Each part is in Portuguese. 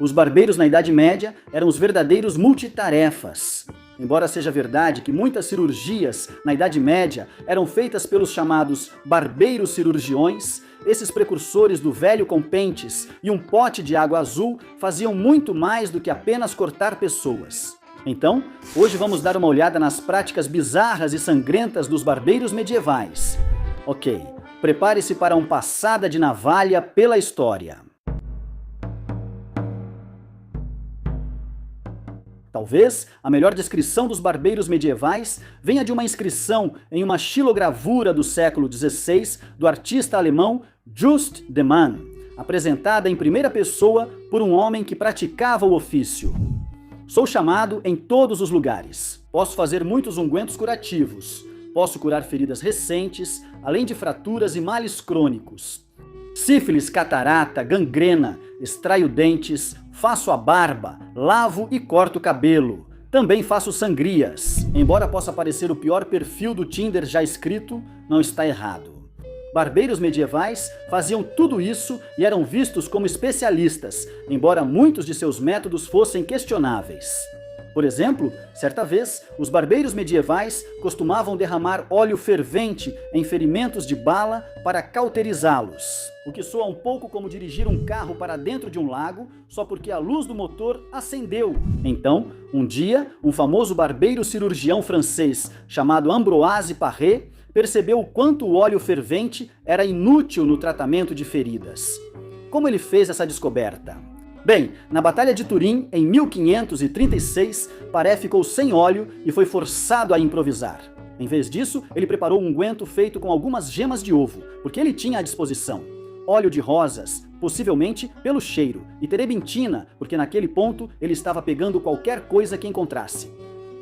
Os barbeiros na Idade Média eram os verdadeiros multitarefas. Embora seja verdade que muitas cirurgias na Idade Média eram feitas pelos chamados barbeiros cirurgiões, esses precursores do velho com pentes e um pote de água azul faziam muito mais do que apenas cortar pessoas. Então, hoje vamos dar uma olhada nas práticas bizarras e sangrentas dos barbeiros medievais. Ok, prepare-se para um passada de navalha pela história. Talvez a melhor descrição dos barbeiros medievais venha de uma inscrição em uma xilogravura do século XVI do artista alemão Just de Man, apresentada em primeira pessoa por um homem que praticava o ofício. Sou chamado em todos os lugares. Posso fazer muitos ungüentos curativos. Posso curar feridas recentes, além de fraturas e males crônicos. Sífilis, catarata, gangrena, extraio dentes, faço a barba, lavo e corto o cabelo. Também faço sangrias. Embora possa parecer o pior perfil do Tinder já escrito, não está errado. Barbeiros medievais faziam tudo isso e eram vistos como especialistas, embora muitos de seus métodos fossem questionáveis. Por exemplo, certa vez, os barbeiros medievais costumavam derramar óleo fervente em ferimentos de bala para cauterizá-los, o que soa um pouco como dirigir um carro para dentro de um lago só porque a luz do motor acendeu. Então, um dia, um famoso barbeiro cirurgião francês chamado Ambroise Paré percebeu o quanto o óleo fervente era inútil no tratamento de feridas. Como ele fez essa descoberta? Bem, na Batalha de Turim, em 1536, Paré ficou sem óleo e foi forçado a improvisar. Em vez disso, ele preparou um unguento feito com algumas gemas de ovo, porque ele tinha à disposição óleo de rosas, possivelmente pelo cheiro, e terebintina, porque naquele ponto ele estava pegando qualquer coisa que encontrasse.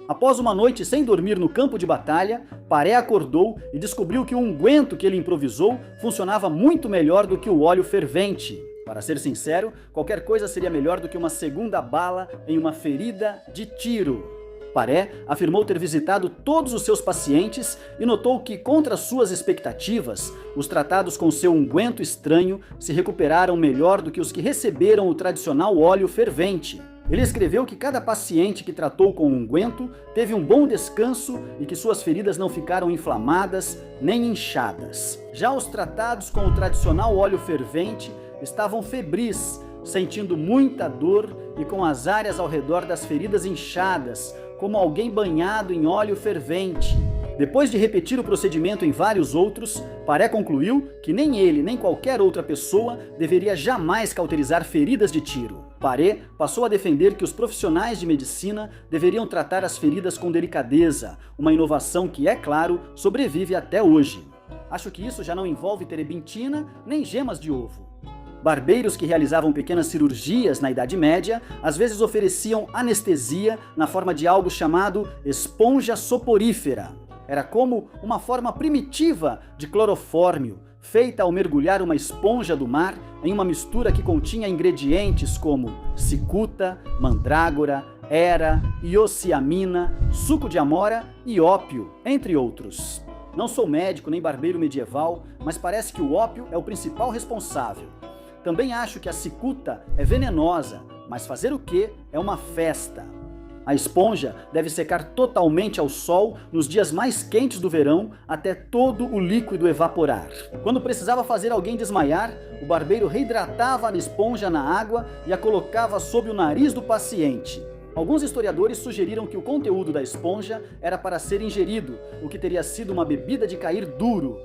Após uma noite sem dormir no campo de batalha, Paré acordou e descobriu que o unguento que ele improvisou funcionava muito melhor do que o óleo fervente. Para ser sincero, qualquer coisa seria melhor do que uma segunda bala em uma ferida de tiro. Paré afirmou ter visitado todos os seus pacientes e notou que, contra suas expectativas, os tratados com seu unguento estranho se recuperaram melhor do que os que receberam o tradicional óleo fervente. Ele escreveu que cada paciente que tratou com o unguento teve um bom descanso e que suas feridas não ficaram inflamadas nem inchadas. Já os tratados com o tradicional óleo fervente estavam febris, sentindo muita dor e com as áreas ao redor das feridas inchadas, como alguém banhado em óleo fervente. Depois de repetir o procedimento em vários outros, Paré concluiu que nem ele nem qualquer outra pessoa deveria jamais cauterizar feridas de tiro. Paré passou a defender que os profissionais de medicina deveriam tratar as feridas com delicadeza, uma inovação que, é claro, sobrevive até hoje. Acho que isso já não envolve terebintina nem gemas de ovo. Barbeiros que realizavam pequenas cirurgias na Idade Média às vezes ofereciam anestesia na forma de algo chamado esponja soporífera. Era como uma forma primitiva de clorofórmio, feita ao mergulhar uma esponja do mar em uma mistura que continha ingredientes como cicuta, mandrágora, hera, iociamina, suco de amora e ópio, entre outros. Não sou médico nem barbeiro medieval, mas parece que o ópio é o principal responsável. Também acho que a cicuta é venenosa, mas fazer o quê? É uma festa. A esponja deve secar totalmente ao sol nos dias mais quentes do verão até todo o líquido evaporar. Quando precisava fazer alguém desmaiar, o barbeiro reidratava a esponja na água e a colocava sob o nariz do paciente. Alguns historiadores sugeriram que o conteúdo da esponja era para ser ingerido, o que teria sido uma bebida de cair duro.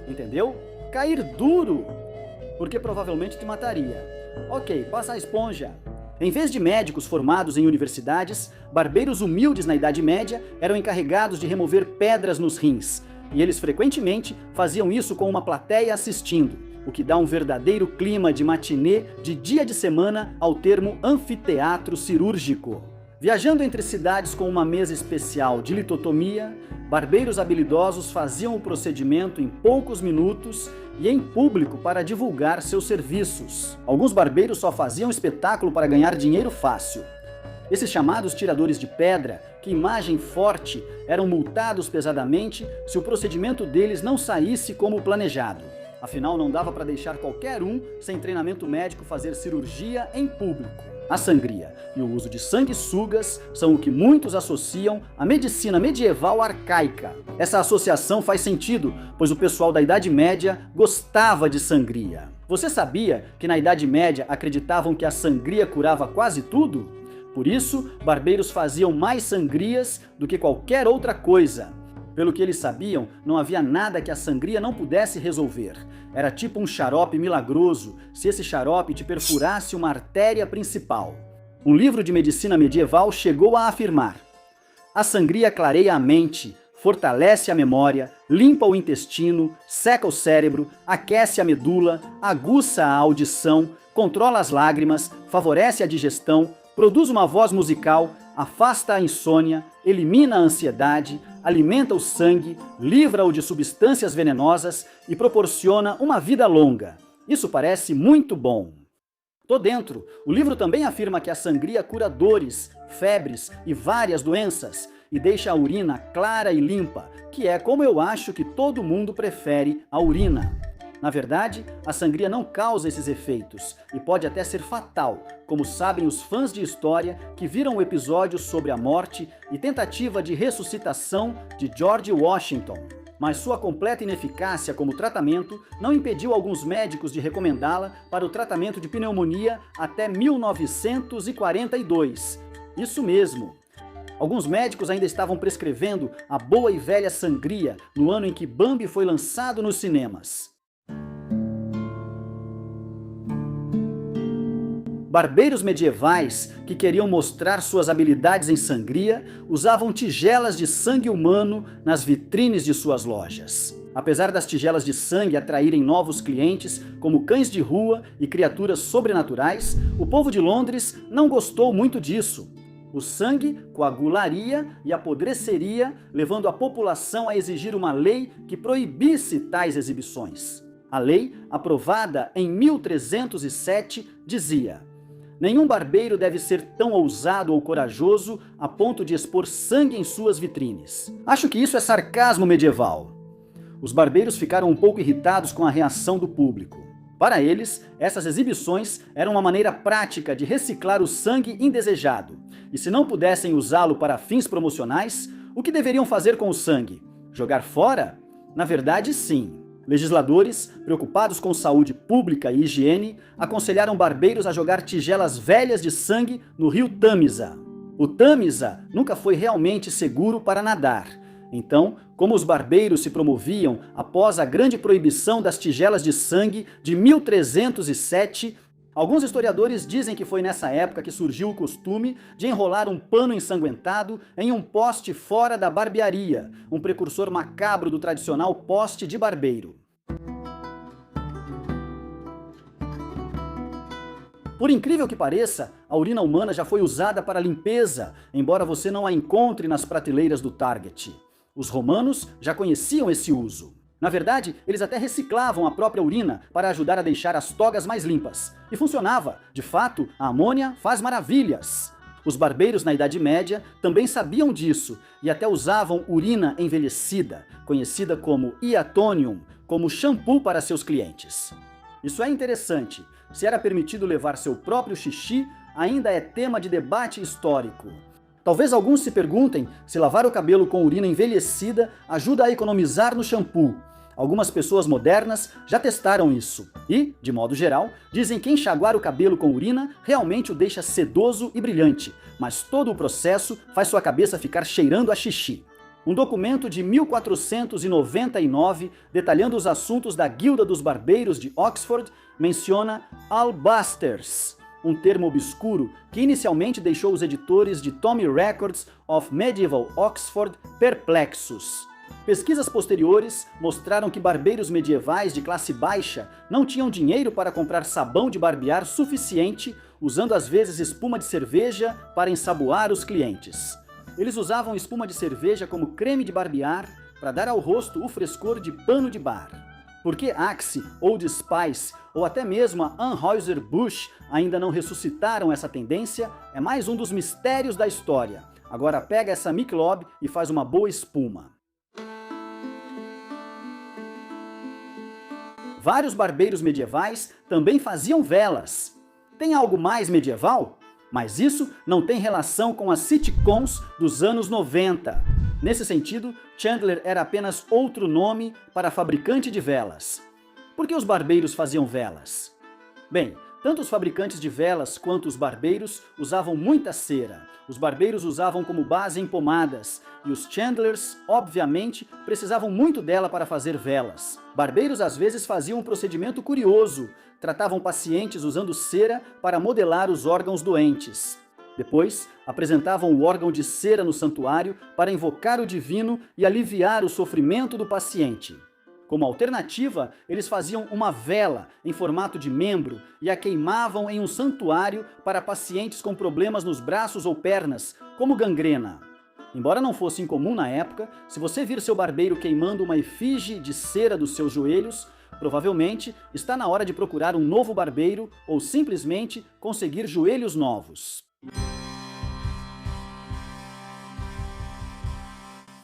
Entendeu? Cair duro! Porque provavelmente te mataria. Ok, passa a esponja. Em vez de médicos formados em universidades, barbeiros humildes na Idade Média eram encarregados de remover pedras nos rins, e eles frequentemente faziam isso com uma plateia assistindo, o que dá um verdadeiro clima de matinê de dia de semana ao termo anfiteatro cirúrgico. Viajando entre cidades com uma mesa especial de litotomia, barbeiros habilidosos faziam o procedimento em poucos minutos e em público para divulgar seus serviços. Alguns barbeiros só faziam espetáculo para ganhar dinheiro fácil. Esses chamados tiradores de pedra, que imagem forte, eram multados pesadamente se o procedimento deles não saísse como planejado. Afinal, não dava para deixar qualquer um sem treinamento médico fazer cirurgia em público. A sangria e o uso de sanguessugas são o que muitos associam à medicina medieval arcaica. Essa associação faz sentido, pois o pessoal da Idade Média gostava de sangria. Você sabia que na Idade Média acreditavam que a sangria curava quase tudo? Por isso, barbeiros faziam mais sangrias do que qualquer outra coisa. Pelo que eles sabiam, não havia nada que a sangria não pudesse resolver. Era tipo um xarope milagroso, se esse xarope te perfurasse uma artéria principal. Um livro de medicina medieval chegou a afirmar: a sangria clareia a mente, fortalece a memória, limpa o intestino, seca o cérebro, aquece a medula, aguça a audição, controla as lágrimas, favorece a digestão, produz uma voz musical, afasta a insônia, elimina a ansiedade, alimenta o sangue, livra-o de substâncias venenosas e proporciona uma vida longa. Isso parece muito bom. Tô dentro. O livro também afirma que a sangria cura dores, febres e várias doenças e deixa a urina clara e limpa, que é como eu acho que todo mundo prefere a urina. Na verdade, a sangria não causa esses efeitos e pode até ser fatal, como sabem os fãs de história que viram o episódio sobre a morte e tentativa de ressuscitação de George Washington. Mas sua completa ineficácia como tratamento não impediu alguns médicos de recomendá-la para o tratamento de pneumonia até 1942. Isso mesmo! Alguns médicos ainda estavam prescrevendo a boa e velha sangria no ano em que Bambi foi lançado nos cinemas. Barbeiros medievais, que queriam mostrar suas habilidades em sangria, usavam tigelas de sangue humano nas vitrines de suas lojas. Apesar das tigelas de sangue atraírem novos clientes, como cães de rua e criaturas sobrenaturais, o povo de Londres não gostou muito disso. O sangue coagularia e apodreceria, levando a população a exigir uma lei que proibisse tais exibições. A lei, aprovada em 1307, dizia: nenhum barbeiro deve ser tão ousado ou corajoso a ponto de expor sangue em suas vitrines. Acho que isso é sarcasmo medieval. Os barbeiros ficaram um pouco irritados com a reação do público. Para eles, essas exibições eram uma maneira prática de reciclar o sangue indesejado. E se não pudessem usá-lo para fins promocionais, o que deveriam fazer com o sangue? Jogar fora? Na verdade, sim. Legisladores, preocupados com saúde pública e higiene, aconselharam barbeiros a jogar tigelas velhas de sangue no rio Tâmisa. O Tâmisa nunca foi realmente seguro para nadar. Então, como os barbeiros se promoviam após a grande proibição das tigelas de sangue de 1307, alguns historiadores dizem que foi nessa época que surgiu o costume de enrolar um pano ensanguentado em um poste fora da barbearia, um precursor macabro do tradicional poste de barbeiro. Por incrível que pareça, a urina humana já foi usada para limpeza, embora você não a encontre nas prateleiras do Target. Os romanos já conheciam esse uso. Na verdade, eles até reciclavam a própria urina para ajudar a deixar as togas mais limpas. E funcionava. De fato, a amônia faz maravilhas. Os barbeiros na Idade Média também sabiam disso e até usavam urina envelhecida, conhecida como iatonium, como shampoo para seus clientes. Isso é interessante. Se era permitido levar seu próprio xixi, ainda é tema de debate histórico. Talvez alguns se perguntem se lavar o cabelo com urina envelhecida ajuda a economizar no shampoo. Algumas pessoas modernas já testaram isso e, de modo geral, dizem que enxaguar o cabelo com urina realmente o deixa sedoso e brilhante, mas todo o processo faz sua cabeça ficar cheirando a xixi. Um documento de 1499, detalhando os assuntos da Guilda dos Barbeiros de Oxford, menciona albasters, um termo obscuro que inicialmente deixou os editores de Tommy Records of Medieval Oxford perplexos. Pesquisas posteriores mostraram que barbeiros medievais de classe baixa não tinham dinheiro para comprar sabão de barbear suficiente, usando às vezes espuma de cerveja para ensaboar os clientes. Eles usavam espuma de cerveja como creme de barbear para dar ao rosto o frescor de pano de bar. Por que Axe, Old Spice ou até mesmo a Anheuser-Busch ainda não ressuscitaram essa tendência é mais um dos mistérios da história. Agora pega essa Michelob e faz uma boa espuma. Vários barbeiros medievais também faziam velas. Tem algo mais medieval? Mas isso não tem relação com as sitcoms dos anos 90. Nesse sentido, Chandler era apenas outro nome para fabricante de velas. Por que os barbeiros faziam velas? Bem, tanto os fabricantes de velas quanto os barbeiros usavam muita cera. Os barbeiros usavam como base em pomadas, e os Chandlers, obviamente, precisavam muito dela para fazer velas. Barbeiros às vezes faziam um procedimento curioso, tratavam pacientes usando cera para modelar os órgãos doentes. Depois, apresentavam o órgão de cera no santuário para invocar o divino e aliviar o sofrimento do paciente. Como alternativa, eles faziam uma vela em formato de membro e a queimavam em um santuário para pacientes com problemas nos braços ou pernas, como gangrena. Embora não fosse incomum na época, se você vir seu barbeiro queimando uma efígie de cera dos seus joelhos, provavelmente está na hora de procurar um novo barbeiro ou simplesmente conseguir joelhos novos.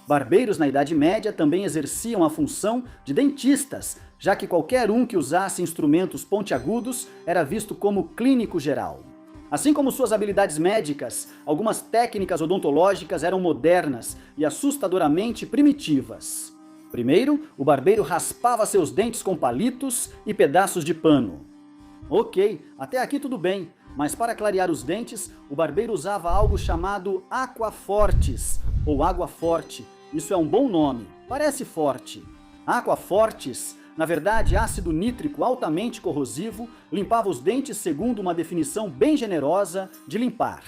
Barbeiros na Idade Média também exerciam a função de dentistas, já que qualquer um que usasse instrumentos pontiagudos era visto como clínico geral. Assim como suas habilidades médicas, algumas técnicas odontológicas eram modernas e assustadoramente primitivas. Primeiro, o barbeiro raspava seus dentes com palitos e pedaços de pano. Ok, até aqui tudo bem, mas para clarear os dentes, o barbeiro usava algo chamado aquafortis, ou água forte. Isso é um bom nome, parece forte. Aquafortis, na verdade ácido nítrico altamente corrosivo, limpava os dentes segundo uma definição bem generosa de limpar.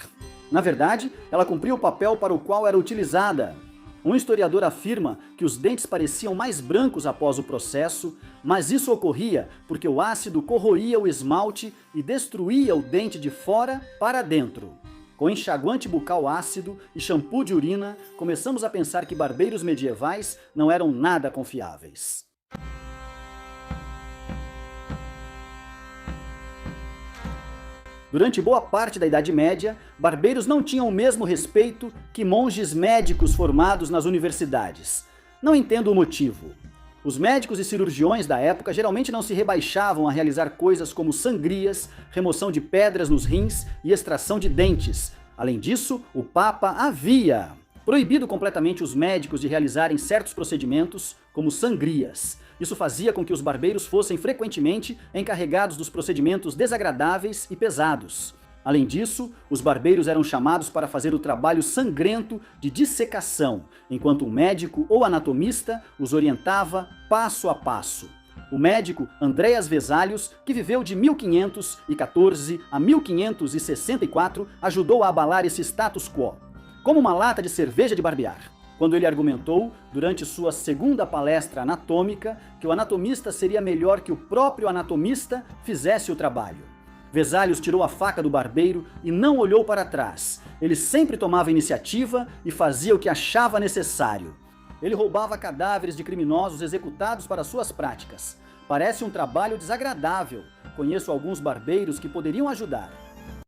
Na verdade, ela cumpria o papel para o qual era utilizada. Um historiador afirma que os dentes pareciam mais brancos após o processo, mas isso ocorria porque o ácido corroía o esmalte e destruía o dente de fora para dentro. Com enxaguante bucal ácido e shampoo de urina, começamos a pensar que barbeiros medievais não eram nada confiáveis. Durante boa parte da Idade Média, barbeiros não tinham o mesmo respeito que monges médicos formados nas universidades. Não entendo o motivo. Os médicos e cirurgiões da época geralmente não se rebaixavam a realizar coisas como sangrias, remoção de pedras nos rins e extração de dentes. Além disso, o Papa havia proibido completamente os médicos de realizarem certos procedimentos, como sangrias. Isso fazia com que os barbeiros fossem frequentemente encarregados dos procedimentos desagradáveis e pesados. Além disso, os barbeiros eram chamados para fazer o trabalho sangrento de dissecação, enquanto um médico ou anatomista os orientava passo a passo. O médico Andreas Vesalius, que viveu de 1514 a 1564, ajudou a abalar esse status quo, como uma lata de cerveja de barbear, quando ele argumentou, durante sua segunda palestra anatômica, que o anatomista seria melhor que o próprio anatomista fizesse o trabalho. Vesalius tirou a faca do barbeiro e não olhou para trás. Ele sempre tomava iniciativa e fazia o que achava necessário. Ele roubava cadáveres de criminosos executados para suas práticas. Parece um trabalho desagradável. Conheço alguns barbeiros que poderiam ajudar.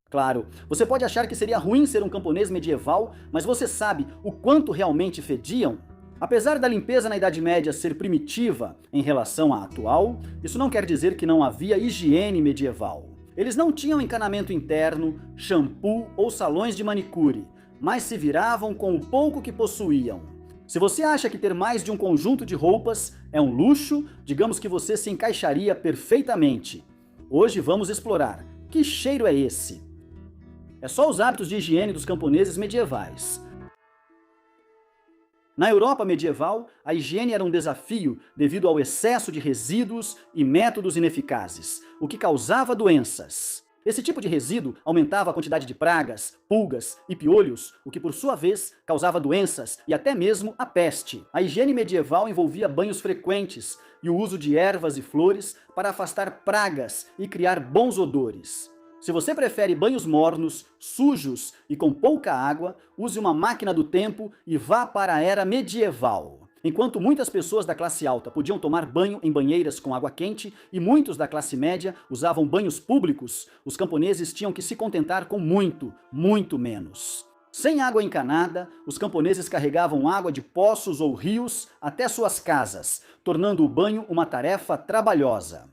Claro, você pode achar que seria ruim ser um camponês medieval, mas você sabe o quanto realmente fediam? Apesar da limpeza na Idade Média ser primitiva em relação à atual, isso não quer dizer que não havia higiene medieval. Eles não tinham encanamento interno, shampoo ou salões de manicure, mas se viravam com o pouco que possuíam. Se você acha que ter mais de um conjunto de roupas é um luxo, digamos que você se encaixaria perfeitamente. Hoje vamos explorar. Que cheiro é esse? É só os hábitos de higiene dos camponeses medievais. Na Europa medieval, a higiene era um desafio devido ao excesso de resíduos e métodos ineficazes, o que causava doenças. Esse tipo de resíduo aumentava a quantidade de pragas, pulgas e piolhos, o que por sua vez causava doenças e até mesmo a peste. A higiene medieval envolvia banhos frequentes e o uso de ervas e flores para afastar pragas e criar bons odores. Se você prefere banhos mornos, sujos e com pouca água, use uma máquina do tempo e vá para a era medieval. Enquanto muitas pessoas da classe alta podiam tomar banho em banheiras com água quente e muitos da classe média usavam banhos públicos, os camponeses tinham que se contentar com muito, muito menos. Sem água encanada, os camponeses carregavam água de poços ou rios até suas casas, tornando o banho uma tarefa trabalhosa.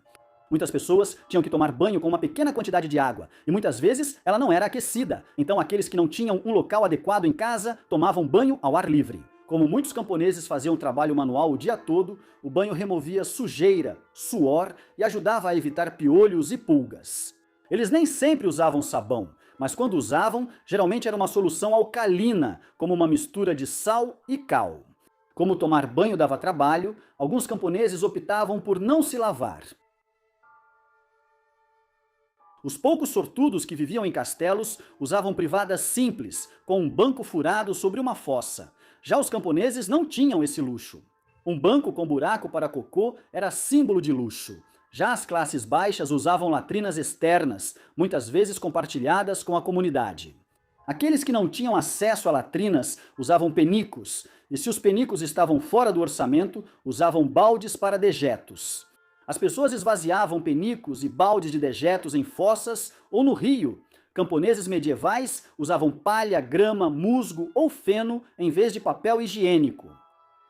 Muitas pessoas tinham que tomar banho com uma pequena quantidade de água, e muitas vezes ela não era aquecida, então aqueles que não tinham um local adequado em casa tomavam banho ao ar livre. Como muitos camponeses faziam trabalho manual o dia todo, o banho removia sujeira, suor e ajudava a evitar piolhos e pulgas. Eles nem sempre usavam sabão, mas quando usavam, geralmente era uma solução alcalina, como uma mistura de sal e cal. Como tomar banho dava trabalho, alguns camponeses optavam por não se lavar. Os poucos sortudos que viviam em castelos usavam privadas simples, com um banco furado sobre uma fossa. Já os camponeses não tinham esse luxo. Um banco com buraco para cocô era símbolo de luxo. Já as classes baixas usavam latrinas externas, muitas vezes compartilhadas com a comunidade. Aqueles que não tinham acesso a latrinas usavam penicos, e se os penicos estavam fora do orçamento, usavam baldes para dejetos. As pessoas esvaziavam penicos e baldes de dejetos em fossas ou no rio. Camponeses medievais usavam palha, grama, musgo ou feno em vez de papel higiênico.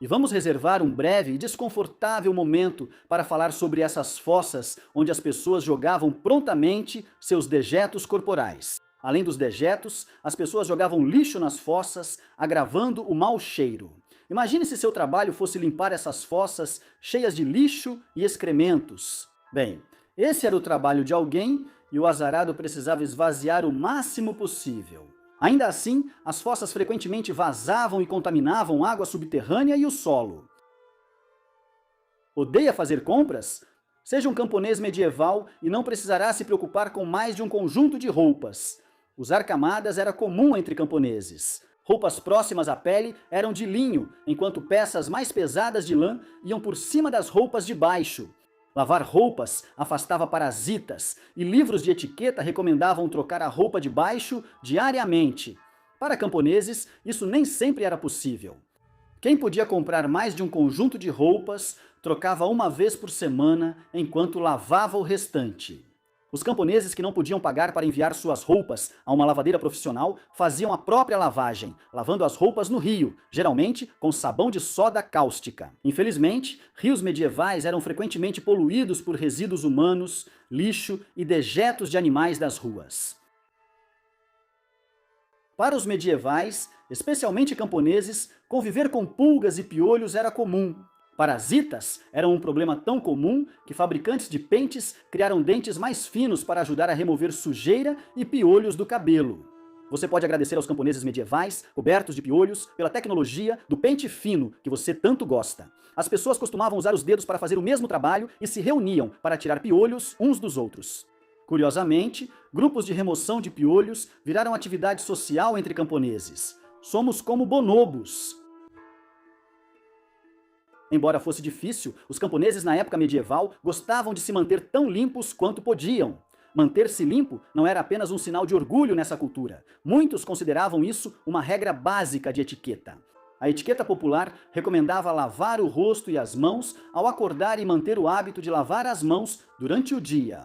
E vamos reservar um breve e desconfortável momento para falar sobre essas fossas onde as pessoas jogavam prontamente seus dejetos corporais. Além dos dejetos, as pessoas jogavam lixo nas fossas, agravando o mau cheiro. Imagine se seu trabalho fosse limpar essas fossas cheias de lixo e excrementos. Bem, esse era o trabalho de alguém e o azarado precisava esvaziar o máximo possível. Ainda assim, as fossas frequentemente vazavam e contaminavam a água subterrânea e o solo. Odeia fazer compras? Seja um camponês medieval e não precisará se preocupar com mais de um conjunto de roupas. Usar camadas era comum entre camponeses. Roupas próximas à pele eram de linho, enquanto peças mais pesadas de lã iam por cima das roupas de baixo. Lavar roupas afastava parasitas, e livros de etiqueta recomendavam trocar a roupa de baixo diariamente. Para camponeses, isso nem sempre era possível. Quem podia comprar mais de um conjunto de roupas, trocava uma vez por semana, enquanto lavava o restante. Os camponeses que não podiam pagar para enviar suas roupas a uma lavadeira profissional faziam a própria lavagem, lavando as roupas no rio, geralmente com sabão de soda cáustica. Infelizmente, rios medievais eram frequentemente poluídos por resíduos humanos, lixo e dejetos de animais das ruas. Para os medievais, especialmente camponeses, conviver com pulgas e piolhos era comum. Parasitas eram um problema tão comum que fabricantes de pentes criaram dentes mais finos para ajudar a remover sujeira e piolhos do cabelo. Você pode agradecer aos camponeses medievais, cobertos de piolhos, pela tecnologia do pente fino que você tanto gosta. As pessoas costumavam usar os dedos para fazer o mesmo trabalho e se reuniam para tirar piolhos uns dos outros. Curiosamente, grupos de remoção de piolhos viraram atividade social entre camponeses. Somos como bonobos. Embora fosse difícil, os camponeses na época medieval gostavam de se manter tão limpos quanto podiam. Manter-se limpo não era apenas um sinal de orgulho nessa cultura. Muitos consideravam isso uma regra básica de etiqueta. A etiqueta popular recomendava lavar o rosto e as mãos ao acordar e manter o hábito de lavar as mãos durante o dia.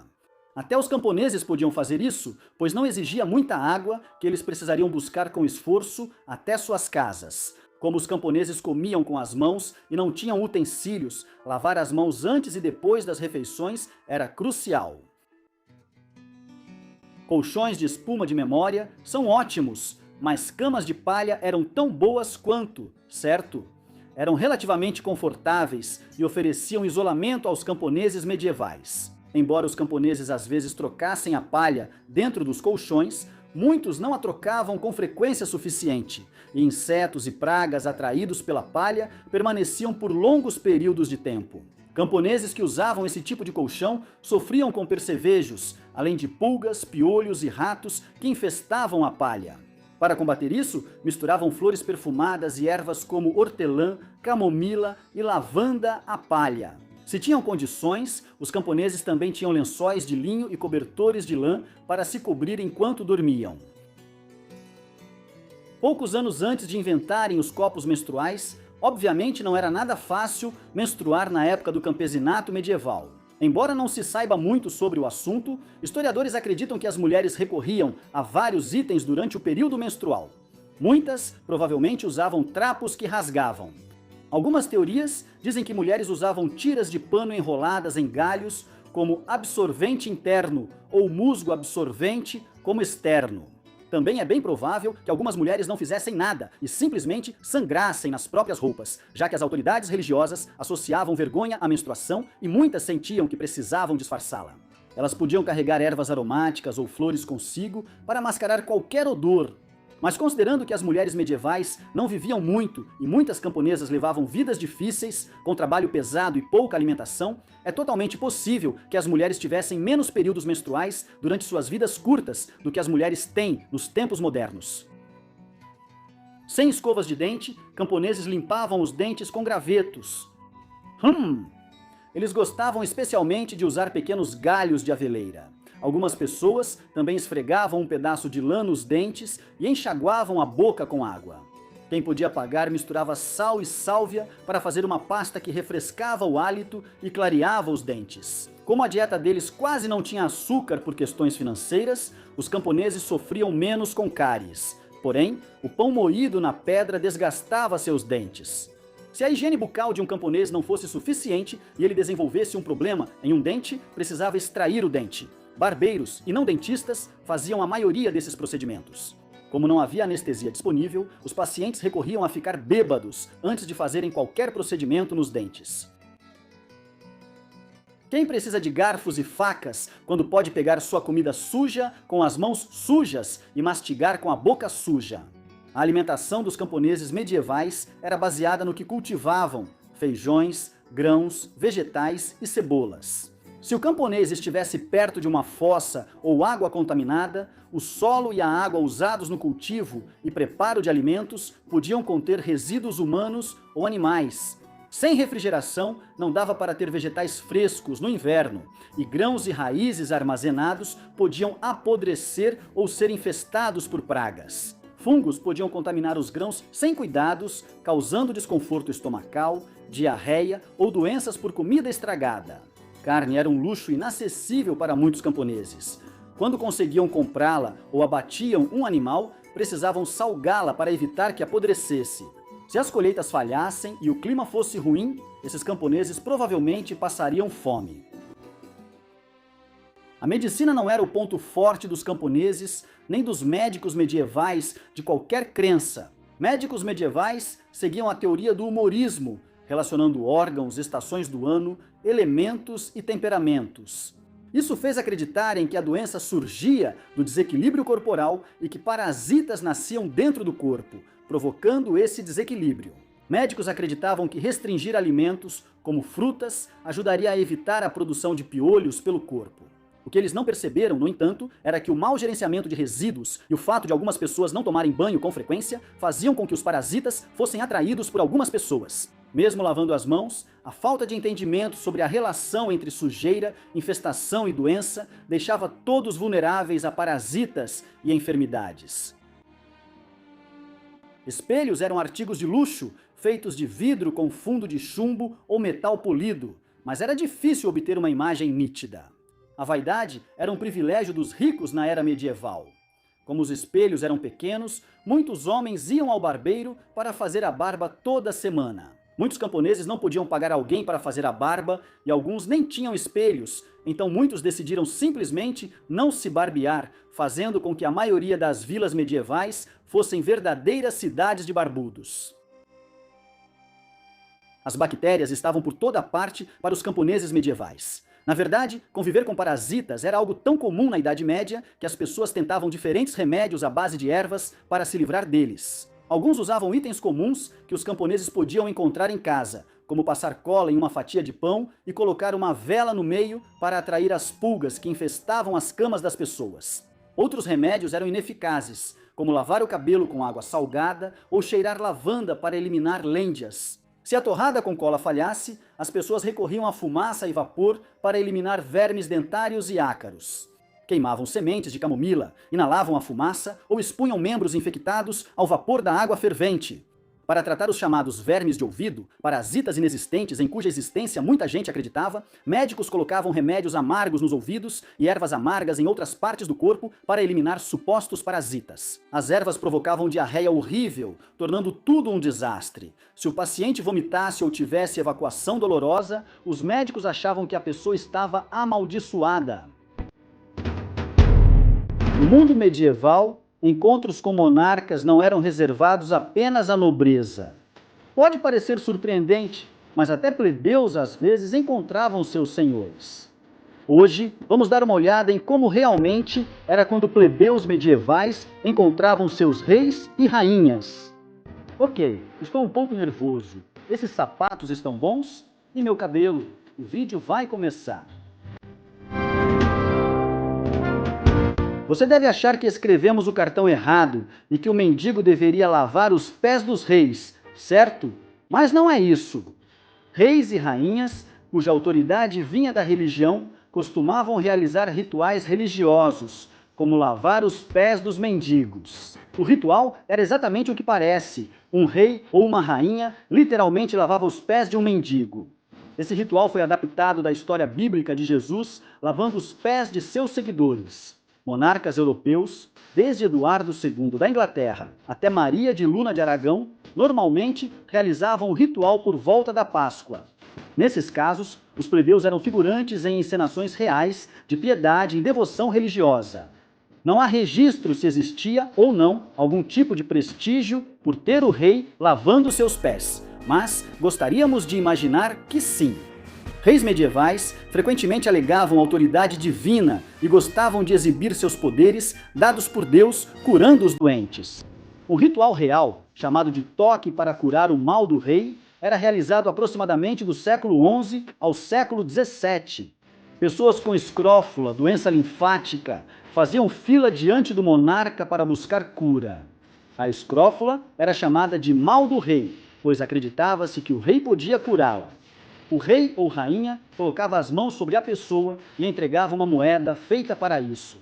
Até os camponeses podiam fazer isso, pois não exigia muita água que eles precisariam buscar com esforço até suas casas. Como os camponeses comiam com as mãos e não tinham utensílios, lavar as mãos antes e depois das refeições era crucial. Colchões de espuma de memória são ótimos, mas camas de palha eram tão boas quanto, certo? Eram relativamente confortáveis e ofereciam isolamento aos camponeses medievais. Embora os camponeses às vezes trocassem a palha dentro dos colchões, muitos não a trocavam com frequência suficiente, e insetos e pragas atraídos pela palha permaneciam por longos períodos de tempo. Camponeses que usavam esse tipo de colchão sofriam com percevejos, além de pulgas, piolhos e ratos que infestavam a palha. Para combater isso, misturavam flores perfumadas e ervas como hortelã, camomila e lavanda à palha. Se tinham condições, os camponeses também tinham lençóis de linho e cobertores de lã para se cobrir enquanto dormiam. Poucos anos antes de inventarem os copos menstruais, obviamente não era nada fácil menstruar na época do campesinato medieval. Embora não se saiba muito sobre o assunto, historiadores acreditam que as mulheres recorriam a vários itens durante o período menstrual. Muitas provavelmente usavam trapos que rasgavam. Algumas teorias dizem que mulheres usavam tiras de pano enroladas em galhos como absorvente interno ou musgo absorvente como externo. Também é bem provável que algumas mulheres não fizessem nada e simplesmente sangrassem nas próprias roupas, já que as autoridades religiosas associavam vergonha à menstruação e muitas sentiam que precisavam disfarçá-la. Elas podiam carregar ervas aromáticas ou flores consigo para mascarar qualquer odor. Mas considerando que as mulheres medievais não viviam muito e muitas camponesas levavam vidas difíceis, com trabalho pesado e pouca alimentação, é totalmente possível que as mulheres tivessem menos períodos menstruais durante suas vidas curtas do que as mulheres têm nos tempos modernos. Sem escovas de dente, camponeses limpavam os dentes com gravetos. Eles gostavam especialmente de usar pequenos galhos de aveleira. Algumas pessoas também esfregavam um pedaço de lã nos dentes e enxaguavam a boca com água. Quem podia pagar misturava sal e sálvia para fazer uma pasta que refrescava o hálito e clareava os dentes. Como a dieta deles quase não tinha açúcar por questões financeiras, os camponeses sofriam menos com cáries. Porém, o pão moído na pedra desgastava seus dentes. Se a higiene bucal de um camponês não fosse suficiente e ele desenvolvesse um problema em um dente, precisava extrair o dente. Barbeiros e não dentistas faziam a maioria desses procedimentos. Como não havia anestesia disponível, os pacientes recorriam a ficar bêbados antes de fazerem qualquer procedimento nos dentes. Quem precisa de garfos e facas quando pode pegar sua comida suja com as mãos sujas e mastigar com a boca suja? A alimentação dos camponeses medievais era baseada no que cultivavam: feijões, grãos, vegetais e cebolas. Se o camponês estivesse perto de uma fossa ou água contaminada, o solo e a água usados no cultivo e preparo de alimentos podiam conter resíduos humanos ou animais. Sem refrigeração, não dava para ter vegetais frescos no inverno, e grãos e raízes armazenados podiam apodrecer ou ser infestados por pragas. Fungos podiam contaminar os grãos sem cuidados, causando desconforto estomacal, diarreia ou doenças por comida estragada. Carne era um luxo inacessível para muitos camponeses. Quando conseguiam comprá-la ou abatiam um animal, precisavam salgá-la para evitar que apodrecesse. Se as colheitas falhassem e o clima fosse ruim, esses camponeses provavelmente passariam fome. A medicina não era o ponto forte dos camponeses, nem dos médicos medievais de qualquer crença. Médicos medievais seguiam a teoria do humorismo, relacionando órgãos, estações do ano, elementos e temperamentos. Isso fez acreditarem que a doença surgia do desequilíbrio corporal e que parasitas nasciam dentro do corpo, provocando esse desequilíbrio. Médicos acreditavam que restringir alimentos, como frutas, ajudaria a evitar a produção de piolhos pelo corpo. O que eles não perceberam, no entanto, era que o mau gerenciamento de resíduos e o fato de algumas pessoas não tomarem banho com frequência faziam com que os parasitas fossem atraídos por algumas pessoas. Mesmo lavando as mãos, a falta de entendimento sobre a relação entre sujeira, infestação e doença deixava todos vulneráveis a parasitas e enfermidades. Espelhos eram artigos de luxo, feitos de vidro com fundo de chumbo ou metal polido, mas era difícil obter uma imagem nítida. A vaidade era um privilégio dos ricos na era medieval. Como os espelhos eram pequenos, muitos homens iam ao barbeiro para fazer a barba toda semana. Muitos camponeses não podiam pagar alguém para fazer a barba e alguns nem tinham espelhos, então muitos decidiram simplesmente não se barbear, fazendo com que a maioria das vilas medievais fossem verdadeiras cidades de barbudos. As bactérias estavam por toda parte para os camponeses medievais. Na verdade, conviver com parasitas era algo tão comum na Idade Média que as pessoas tentavam diferentes remédios à base de ervas para se livrar deles. Alguns usavam itens comuns que os camponeses podiam encontrar em casa, como passar cola em uma fatia de pão e colocar uma vela no meio para atrair as pulgas que infestavam as camas das pessoas. Outros remédios eram ineficazes, como lavar o cabelo com água salgada ou cheirar lavanda para eliminar lêndias. Se a torrada com cola falhasse, as pessoas recorriam à fumaça e vapor para eliminar vermes dentários e ácaros. Queimavam sementes de camomila, inalavam a fumaça ou expunham membros infectados ao vapor da água fervente. Para tratar os chamados vermes de ouvido, parasitas inexistentes em cuja existência muita gente acreditava, médicos colocavam remédios amargos nos ouvidos e ervas amargas em outras partes do corpo para eliminar supostos parasitas. As ervas provocavam diarreia horrível, tornando tudo um desastre. Se o paciente vomitasse ou tivesse evacuação dolorosa, os médicos achavam que a pessoa estava amaldiçoada. No mundo medieval, encontros com monarcas não eram reservados apenas à nobreza. Pode parecer surpreendente, mas até plebeus às vezes encontravam seus senhores. Hoje, vamos dar uma olhada em como realmente era quando plebeus medievais encontravam seus reis e rainhas. Ok, estou um pouco nervoso. Esses sapatos estão bons? E meu cabelo? O vídeo vai começar. Você deve achar que escrevemos o cartão errado e que o mendigo deveria lavar os pés dos reis, certo? Mas não é isso. Reis e rainhas, cuja autoridade vinha da religião, costumavam realizar rituais religiosos, como lavar os pés dos mendigos. O ritual era exatamente o que parece. Um rei ou uma rainha literalmente lavava os pés de um mendigo. Esse ritual foi adaptado da história bíblica de Jesus, lavando os pés de seus seguidores. Monarcas europeus, desde Eduardo II da Inglaterra até Maria de Luna de Aragão, normalmente realizavam o ritual por volta da Páscoa. Nesses casos, os plebeus eram figurantes em encenações reais de piedade e devoção religiosa. Não há registro se existia ou não algum tipo de prestígio por ter o rei lavando seus pés, mas gostaríamos de imaginar que sim. Reis medievais frequentemente alegavam autoridade divina e gostavam de exibir seus poderes dados por Deus curando os doentes. Um ritual real, chamado de toque para curar o mal do rei, era realizado aproximadamente do século XI ao século XVII. Pessoas com escrófula, doença linfática, faziam fila diante do monarca para buscar cura. A escrófula era chamada de mal do rei, pois acreditava-se que o rei podia curá-la. O rei ou rainha colocava as mãos sobre a pessoa e entregava uma moeda feita para isso.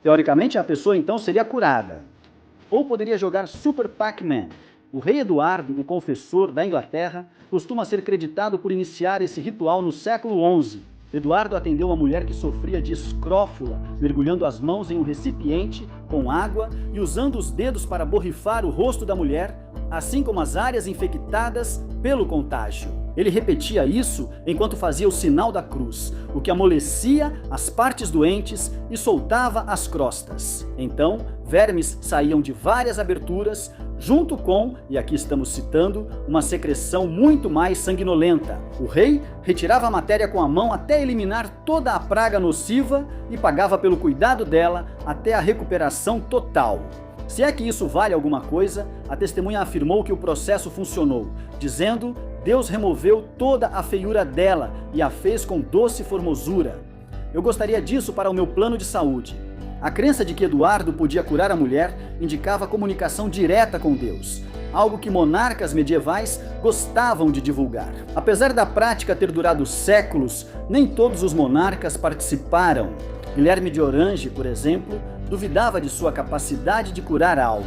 Teoricamente, a pessoa então seria curada. Ou poderia jogar Super Pac-Man. O rei Eduardo, o confessor da Inglaterra, costuma ser creditado por iniciar esse ritual no século XI. Eduardo atendeu uma mulher que sofria de escrófula, mergulhando as mãos em um recipiente com água e usando os dedos para borrifar o rosto da mulher, assim como as áreas infectadas pelo contágio. Ele repetia isso enquanto fazia o sinal da cruz, o que amolecia as partes doentes e soltava as crostas. Então, vermes saíam de várias aberturas, junto com, e aqui estamos citando, uma secreção muito mais sanguinolenta. O rei retirava a matéria com a mão até eliminar toda a praga nociva e pagava pelo cuidado dela até a recuperação total. Se é que isso vale alguma coisa, a testemunha afirmou que o processo funcionou, dizendo: Deus removeu toda a feiura dela e a fez com doce formosura. Eu gostaria disso para o meu plano de saúde. A crença de que Eduardo podia curar a mulher indicava comunicação direta com Deus, algo que monarcas medievais gostavam de divulgar. Apesar da prática ter durado séculos, nem todos os monarcas participaram. Guilherme de Orange, por exemplo, duvidava de sua capacidade de curar algo.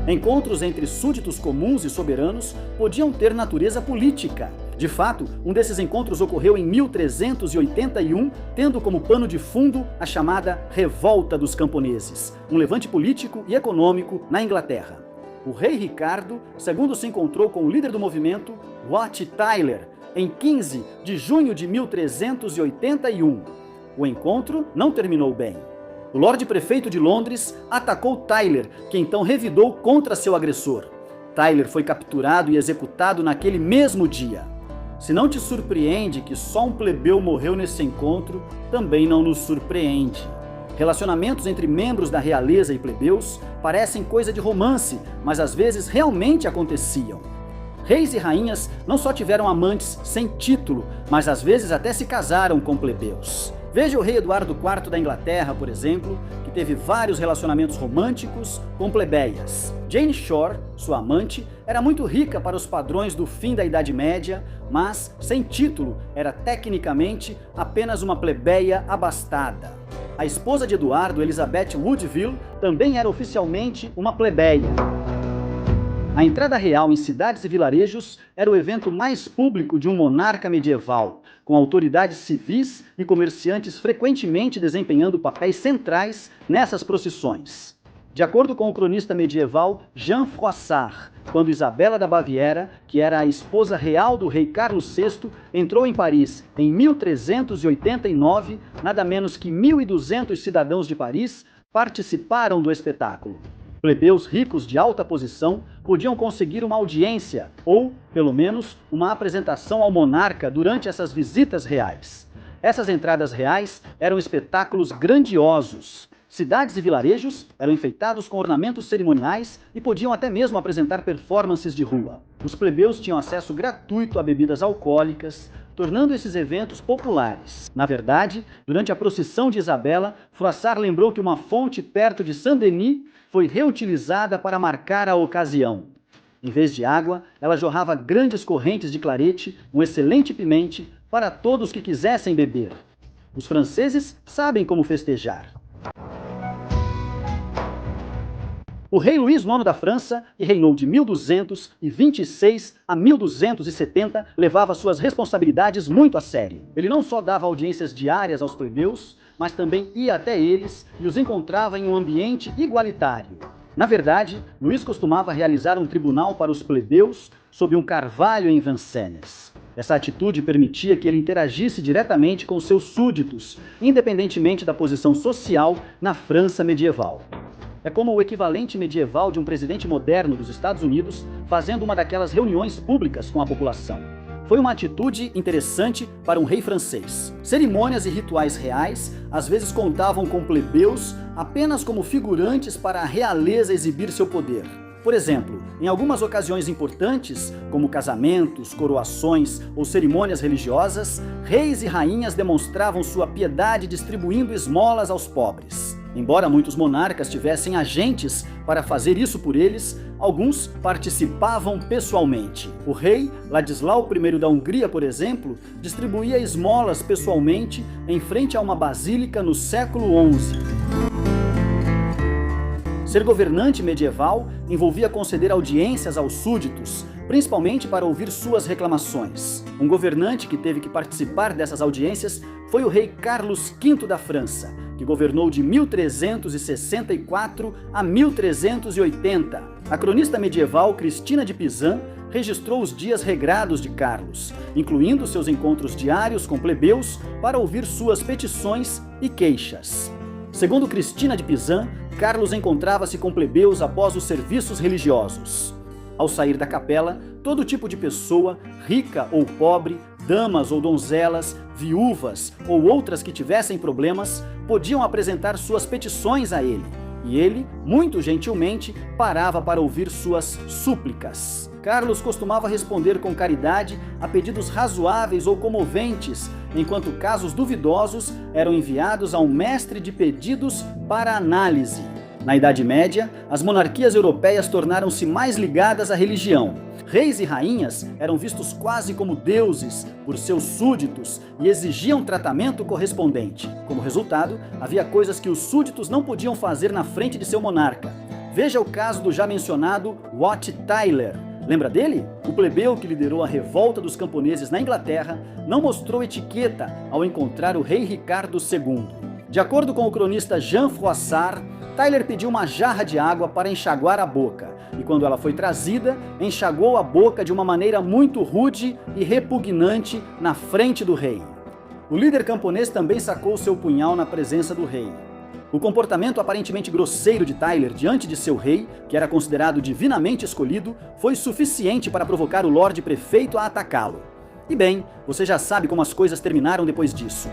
Encontros entre súditos comuns e soberanos podiam ter natureza política. De fato, um desses encontros ocorreu em 1381, tendo como pano de fundo a chamada Revolta dos Camponeses, um levante político e econômico na Inglaterra. O rei Ricardo II se encontrou com o líder do movimento, Wat Tyler, em 15 de junho de 1381. O encontro não terminou bem. O Lorde Prefeito de Londres atacou Tyler, que então revidou contra seu agressor. Tyler foi capturado e executado naquele mesmo dia. Se não te surpreende que só um plebeu morreu nesse encontro, também não nos surpreende. Relacionamentos entre membros da realeza e plebeus parecem coisa de romance, mas às vezes realmente aconteciam. Reis e rainhas não só tiveram amantes sem título, mas às vezes até se casaram com plebeus. Veja o rei Eduardo IV da Inglaterra, por exemplo, que teve vários relacionamentos românticos com plebeias. Jane Shore, sua amante, era muito rica para os padrões do fim da Idade Média, mas, sem título, era tecnicamente apenas uma plebeia abastada. A esposa de Eduardo, Elizabeth Woodville, também era oficialmente uma plebeia. A entrada real em cidades e vilarejos era o evento mais público de um monarca medieval, com autoridades civis e comerciantes frequentemente desempenhando papéis centrais nessas procissões. De acordo com o cronista medieval Jean Froissart, quando Isabela da Baviera, que era a esposa real do rei Carlos VI, entrou em Paris em 1389, nada menos que 1.200 cidadãos de Paris participaram do espetáculo. Plebeus ricos de alta posição podiam conseguir uma audiência ou, pelo menos, uma apresentação ao monarca durante essas visitas reais. Essas entradas reais eram espetáculos grandiosos. Cidades e vilarejos eram enfeitados com ornamentos cerimoniais e podiam até mesmo apresentar performances de rua. Os plebeus tinham acesso gratuito a bebidas alcoólicas, tornando esses eventos populares. Na verdade, durante a procissão de Isabela, Froissart lembrou que uma fonte perto de Saint-Denis foi reutilizada para marcar a ocasião. Em vez de água, ela jorrava grandes correntes de clarete, um excelente pimente, para todos que quisessem beber. Os franceses sabem como festejar. O rei Luís IX da França, que reinou de 1226 a 1270, levava suas responsabilidades muito a sério. Ele não só dava audiências diárias aos plebeus, mas também ia até eles e os encontrava em um ambiente igualitário. Na verdade, Luís costumava realizar um tribunal para os plebeus sob um carvalho em Vincennes. Essa atitude permitia que ele interagisse diretamente com seus súditos, independentemente da posição social na França medieval. É como o equivalente medieval de um presidente moderno dos Estados Unidos fazendo uma daquelas reuniões públicas com a população. Foi uma atitude interessante para um rei francês. Cerimônias e rituais reais às vezes contavam com plebeus apenas como figurantes para a realeza exibir seu poder. Por exemplo, em algumas ocasiões importantes, como casamentos, coroações ou cerimônias religiosas, reis e rainhas demonstravam sua piedade distribuindo esmolas aos pobres. Embora muitos monarcas tivessem agentes para fazer isso por eles, alguns participavam pessoalmente. O rei Ladislau I da Hungria, por exemplo, distribuía esmolas pessoalmente em frente a uma basílica no século XI. Ser governante medieval envolvia conceder audiências aos súditos, principalmente para ouvir suas reclamações. Um governante que teve que participar dessas audiências foi o rei Carlos V da França, que governou de 1364 a 1380. A cronista medieval Cristina de Pizan registrou os dias regrados de Carlos, incluindo seus encontros diários com plebeus para ouvir suas petições e queixas. Segundo Cristina de Pizan, Carlos encontrava-se com plebeus após os serviços religiosos. Ao sair da capela, todo tipo de pessoa, rica ou pobre, damas ou donzelas, viúvas ou outras que tivessem problemas, podiam apresentar suas petições a ele. E ele, muito gentilmente, parava para ouvir suas súplicas. Carlos costumava responder com caridade a pedidos razoáveis ou comoventes, enquanto casos duvidosos eram enviados a um mestre de pedidos para análise. Na Idade Média, as monarquias europeias tornaram-se mais ligadas à religião. Reis e rainhas eram vistos quase como deuses por seus súditos e exigiam tratamento correspondente. Como resultado, havia coisas que os súditos não podiam fazer na frente de seu monarca. Veja o caso do já mencionado Wat Tyler. Lembra dele? O plebeu que liderou a revolta dos camponeses na Inglaterra não mostrou etiqueta ao encontrar o rei Ricardo II. De acordo com o cronista Jean Froissart, Tyler pediu uma jarra de água para enxaguar a boca, e quando ela foi trazida, enxaguou a boca de uma maneira muito rude e repugnante na frente do rei. O líder camponês também sacou seu punhal na presença do rei. O comportamento aparentemente grosseiro de Tyler diante de seu rei, que era considerado divinamente escolhido, foi suficiente para provocar o Lorde Prefeito a atacá-lo. E bem, você já sabe como as coisas terminaram depois disso.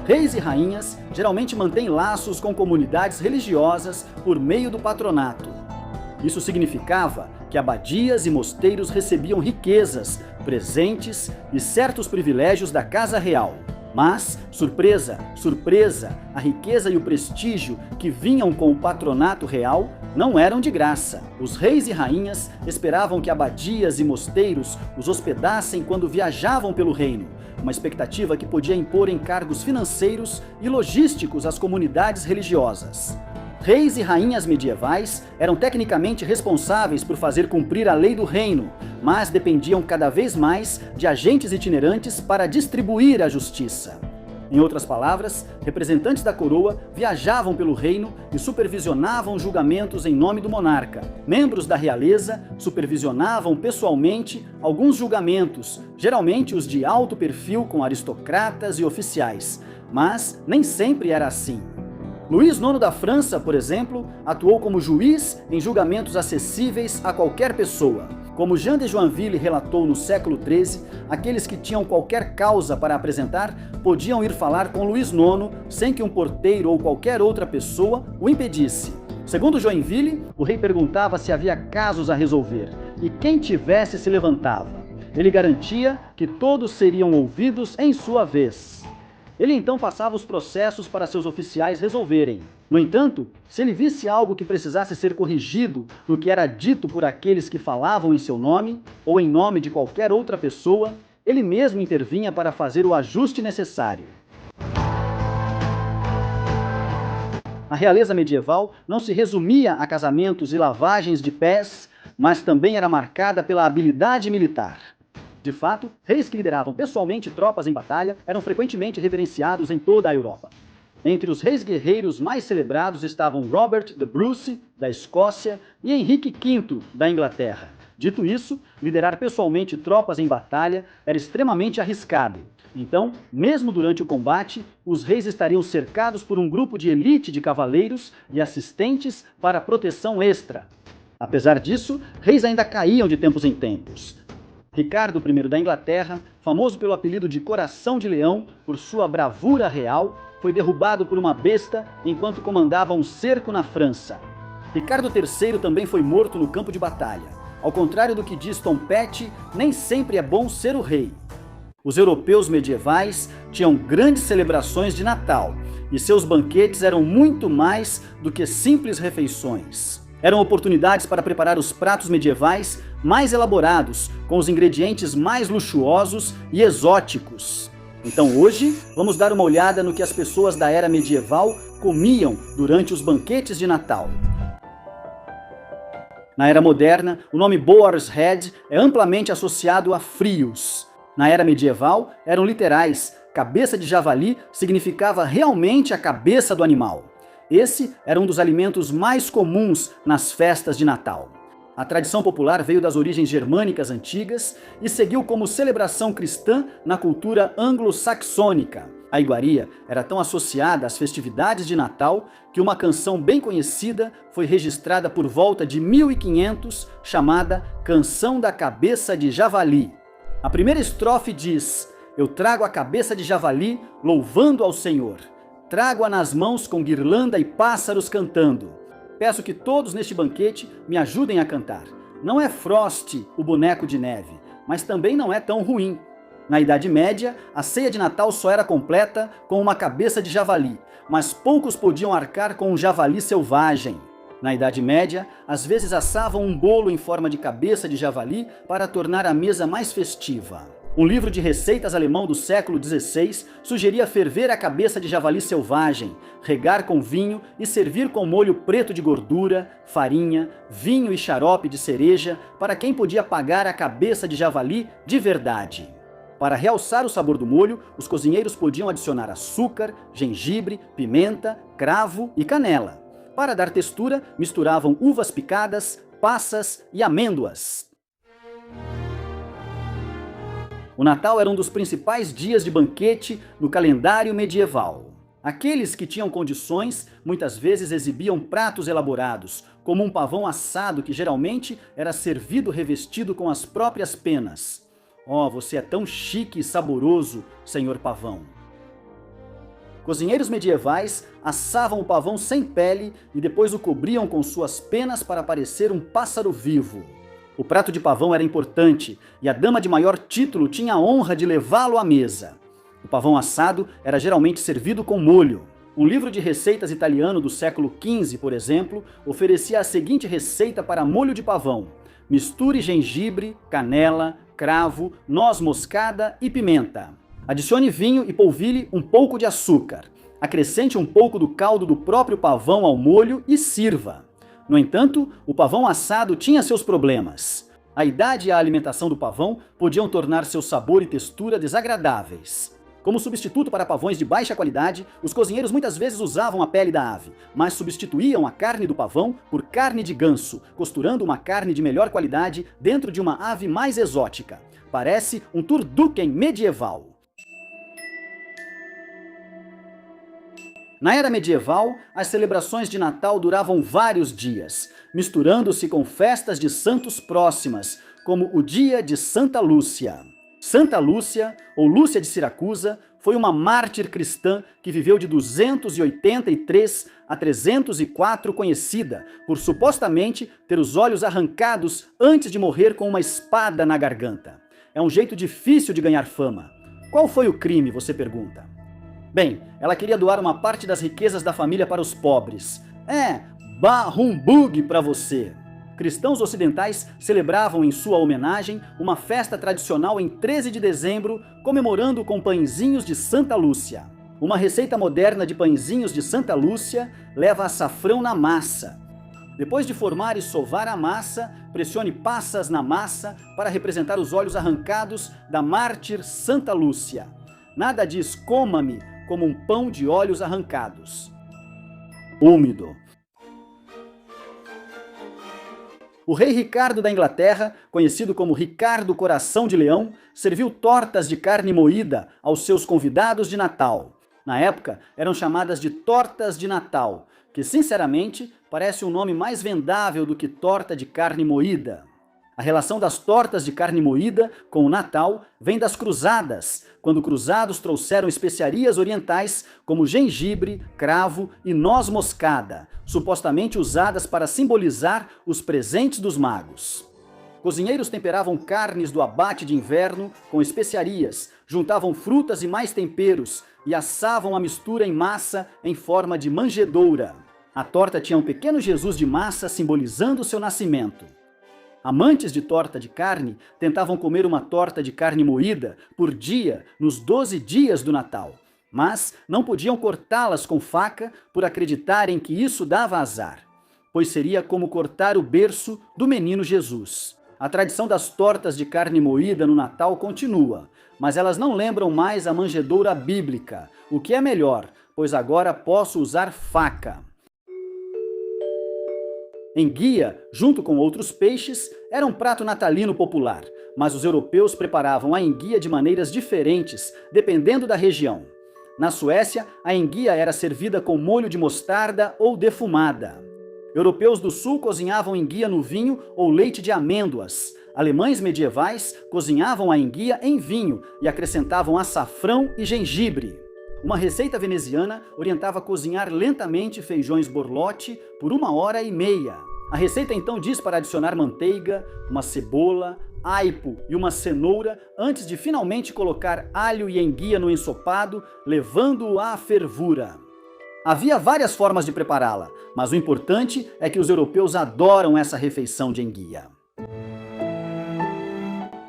Reis e rainhas geralmente mantêm laços com comunidades religiosas por meio do patronato. Isso significava que abadias e mosteiros recebiam riquezas, presentes e certos privilégios da casa real. Mas, surpresa, surpresa, a riqueza e o prestígio que vinham com o patronato real não eram de graça. Os reis e rainhas esperavam que abadias e mosteiros os hospedassem quando viajavam pelo reino, uma expectativa que podia impor encargos financeiros e logísticos às comunidades religiosas. Reis e rainhas medievais eram tecnicamente responsáveis por fazer cumprir a lei do reino, mas dependiam cada vez mais de agentes itinerantes para distribuir a justiça. Em outras palavras, representantes da coroa viajavam pelo reino e supervisionavam julgamentos em nome do monarca. Membros da realeza supervisionavam pessoalmente alguns julgamentos, geralmente os de alto perfil com aristocratas e oficiais, mas nem sempre era assim. Luís IX da França, por exemplo, atuou como juiz em julgamentos acessíveis a qualquer pessoa. Como Jean de Joinville relatou no século XIII, aqueles que tinham qualquer causa para apresentar podiam ir falar com Luís IX sem que um porteiro ou qualquer outra pessoa o impedisse. Segundo Joinville, o rei perguntava se havia casos a resolver, e quem tivesse se levantava. Ele garantia que todos seriam ouvidos em sua vez. Ele então passava os processos para seus oficiais resolverem. No entanto, se ele visse algo que precisasse ser corrigido no que era dito por aqueles que falavam em seu nome, ou em nome de qualquer outra pessoa, ele mesmo intervinha para fazer o ajuste necessário. A realeza medieval não se resumia a casamentos e lavagens de pés, mas também era marcada pela habilidade militar. De fato, reis que lideravam pessoalmente tropas em batalha eram frequentemente reverenciados em toda a Europa. Entre os reis guerreiros mais celebrados estavam Robert de Bruce, da Escócia, e Henrique V, da Inglaterra. Dito isso, liderar pessoalmente tropas em batalha era extremamente arriscado. Então, mesmo durante o combate, os reis estariam cercados por um grupo de elite de cavaleiros e assistentes para proteção extra. Apesar disso, reis ainda caíam de tempos em tempos. Ricardo I da Inglaterra, famoso pelo apelido de Coração de Leão por sua bravura real, foi derrubado por uma besta enquanto comandava um cerco na França. Ricardo III também foi morto no campo de batalha. Ao contrário do que diz Tom Petty, nem sempre é bom ser o rei. Os europeus medievais tinham grandes celebrações de Natal, e seus banquetes eram muito mais do que simples refeições. Eram oportunidades para preparar os pratos medievais mais elaborados, com os ingredientes mais luxuosos e exóticos. Então hoje, vamos dar uma olhada no que as pessoas da era medieval comiam durante os banquetes de Natal. Na era moderna, o nome Boar's Head é amplamente associado a frios. Na era medieval, eram literais. Cabeça de javali significava realmente a cabeça do animal. Esse era um dos alimentos mais comuns nas festas de Natal. A tradição popular veio das origens germânicas antigas e seguiu como celebração cristã na cultura anglo-saxônica. A iguaria era tão associada às festividades de Natal que uma canção bem conhecida foi registrada por volta de 1500, chamada Canção da Cabeça de Javali. A primeira estrofe diz: "Eu trago a cabeça de javali, louvando ao Senhor. Trago-a nas mãos com guirlanda e pássaros cantando. Peço que todos neste banquete me ajudem a cantar. Não é Frosty, o boneco de neve, mas também não é tão ruim." Na Idade Média, a ceia de Natal só era completa com uma cabeça de javali, mas poucos podiam arcar com um javali selvagem. Na Idade Média, às vezes assavam um bolo em forma de cabeça de javali para tornar a mesa mais festiva. Um livro de receitas alemão do século XVI sugeria ferver a cabeça de javali selvagem, regar com vinho e servir com molho preto de gordura, farinha, vinho e xarope de cereja para quem podia pagar a cabeça de javali de verdade. Para realçar o sabor do molho, os cozinheiros podiam adicionar açúcar, gengibre, pimenta, cravo e canela. Para dar textura, misturavam uvas picadas, passas e amêndoas. O Natal era um dos principais dias de banquete no calendário medieval. Aqueles que tinham condições muitas vezes exibiam pratos elaborados, como um pavão assado que geralmente era servido revestido com as próprias penas. Oh, você é tão chique e saboroso, senhor pavão. Cozinheiros medievais assavam o pavão sem pele e depois o cobriam com suas penas para parecer um pássaro vivo. O prato de pavão era importante e a dama de maior título tinha a honra de levá-lo à mesa. O pavão assado era geralmente servido com molho. Um livro de receitas italiano do século XV, por exemplo, oferecia a seguinte receita para molho de pavão: misture gengibre, canela, cravo, noz moscada e pimenta. Adicione vinho e polvilhe um pouco de açúcar. Acrescente um pouco do caldo do próprio pavão ao molho e sirva. No entanto, o pavão assado tinha seus problemas. A idade e a alimentação do pavão podiam tornar seu sabor e textura desagradáveis. Como substituto para pavões de baixa qualidade, os cozinheiros muitas vezes usavam a pele da ave, mas substituíam a carne do pavão por carne de ganso, costurando uma carne de melhor qualidade dentro de uma ave mais exótica. Parece um turducken medieval. Na era medieval, as celebrações de Natal duravam vários dias, misturando-se com festas de santos próximas, como o dia de Santa Lúcia. Santa Lúcia, ou Lúcia de Siracusa, foi uma mártir cristã que viveu de 283 a 304, conhecida por supostamente ter os olhos arrancados antes de morrer com uma espada na garganta. É um jeito difícil de ganhar fama. Qual foi o crime, você pergunta? Bem, ela queria doar uma parte das riquezas da família para os pobres. Humbug para você! Cristãos ocidentais celebravam em sua homenagem uma festa tradicional em 13 de dezembro, comemorando com pãezinhos de Santa Lúcia. Uma receita moderna de pãezinhos de Santa Lúcia leva açafrão na massa. Depois de formar e sovar a massa, pressione passas na massa para representar os olhos arrancados da mártir Santa Lúcia. Nada diz coma-me como um pão de olhos arrancados. Úmido. O rei Ricardo da Inglaterra, conhecido como Ricardo Coração de Leão, serviu tortas de carne moída aos seus convidados de Natal. Na época, eram chamadas de tortas de Natal, que, sinceramente, parece um nome mais vendável do que torta de carne moída. A relação das tortas de carne moída com o Natal vem das cruzadas, quando cruzados trouxeram especiarias orientais como gengibre, cravo e noz moscada, supostamente usadas para simbolizar os presentes dos magos. Cozinheiros temperavam carnes do abate de inverno com especiarias, juntavam frutas e mais temperos e assavam a mistura em massa em forma de manjedoura. A torta tinha um pequeno Jesus de massa simbolizando seu nascimento. Amantes de torta de carne tentavam comer uma torta de carne moída por dia nos 12 dias do Natal, mas não podiam cortá-las com faca por acreditarem que isso dava azar, pois seria como cortar o berço do menino Jesus. A tradição das tortas de carne moída no Natal continua, mas elas não lembram mais a manjedoura bíblica, o que é melhor, pois agora posso usar faca. Enguia, junto com outros peixes, era um prato natalino popular, mas os europeus preparavam a enguia de maneiras diferentes, dependendo da região. Na Suécia, a enguia era servida com molho de mostarda ou defumada. Europeus do sul cozinhavam enguia no vinho ou leite de amêndoas. Alemães medievais cozinhavam a enguia em vinho e acrescentavam açafrão e gengibre. Uma receita veneziana orientava cozinhar lentamente feijões borlotti por 1h30. A receita então diz para adicionar manteiga, uma cebola, aipo e uma cenoura antes de finalmente colocar alho e enguia no ensopado, levando-o à fervura. Havia várias formas de prepará-la, mas o importante é que os europeus adoram essa refeição de enguia.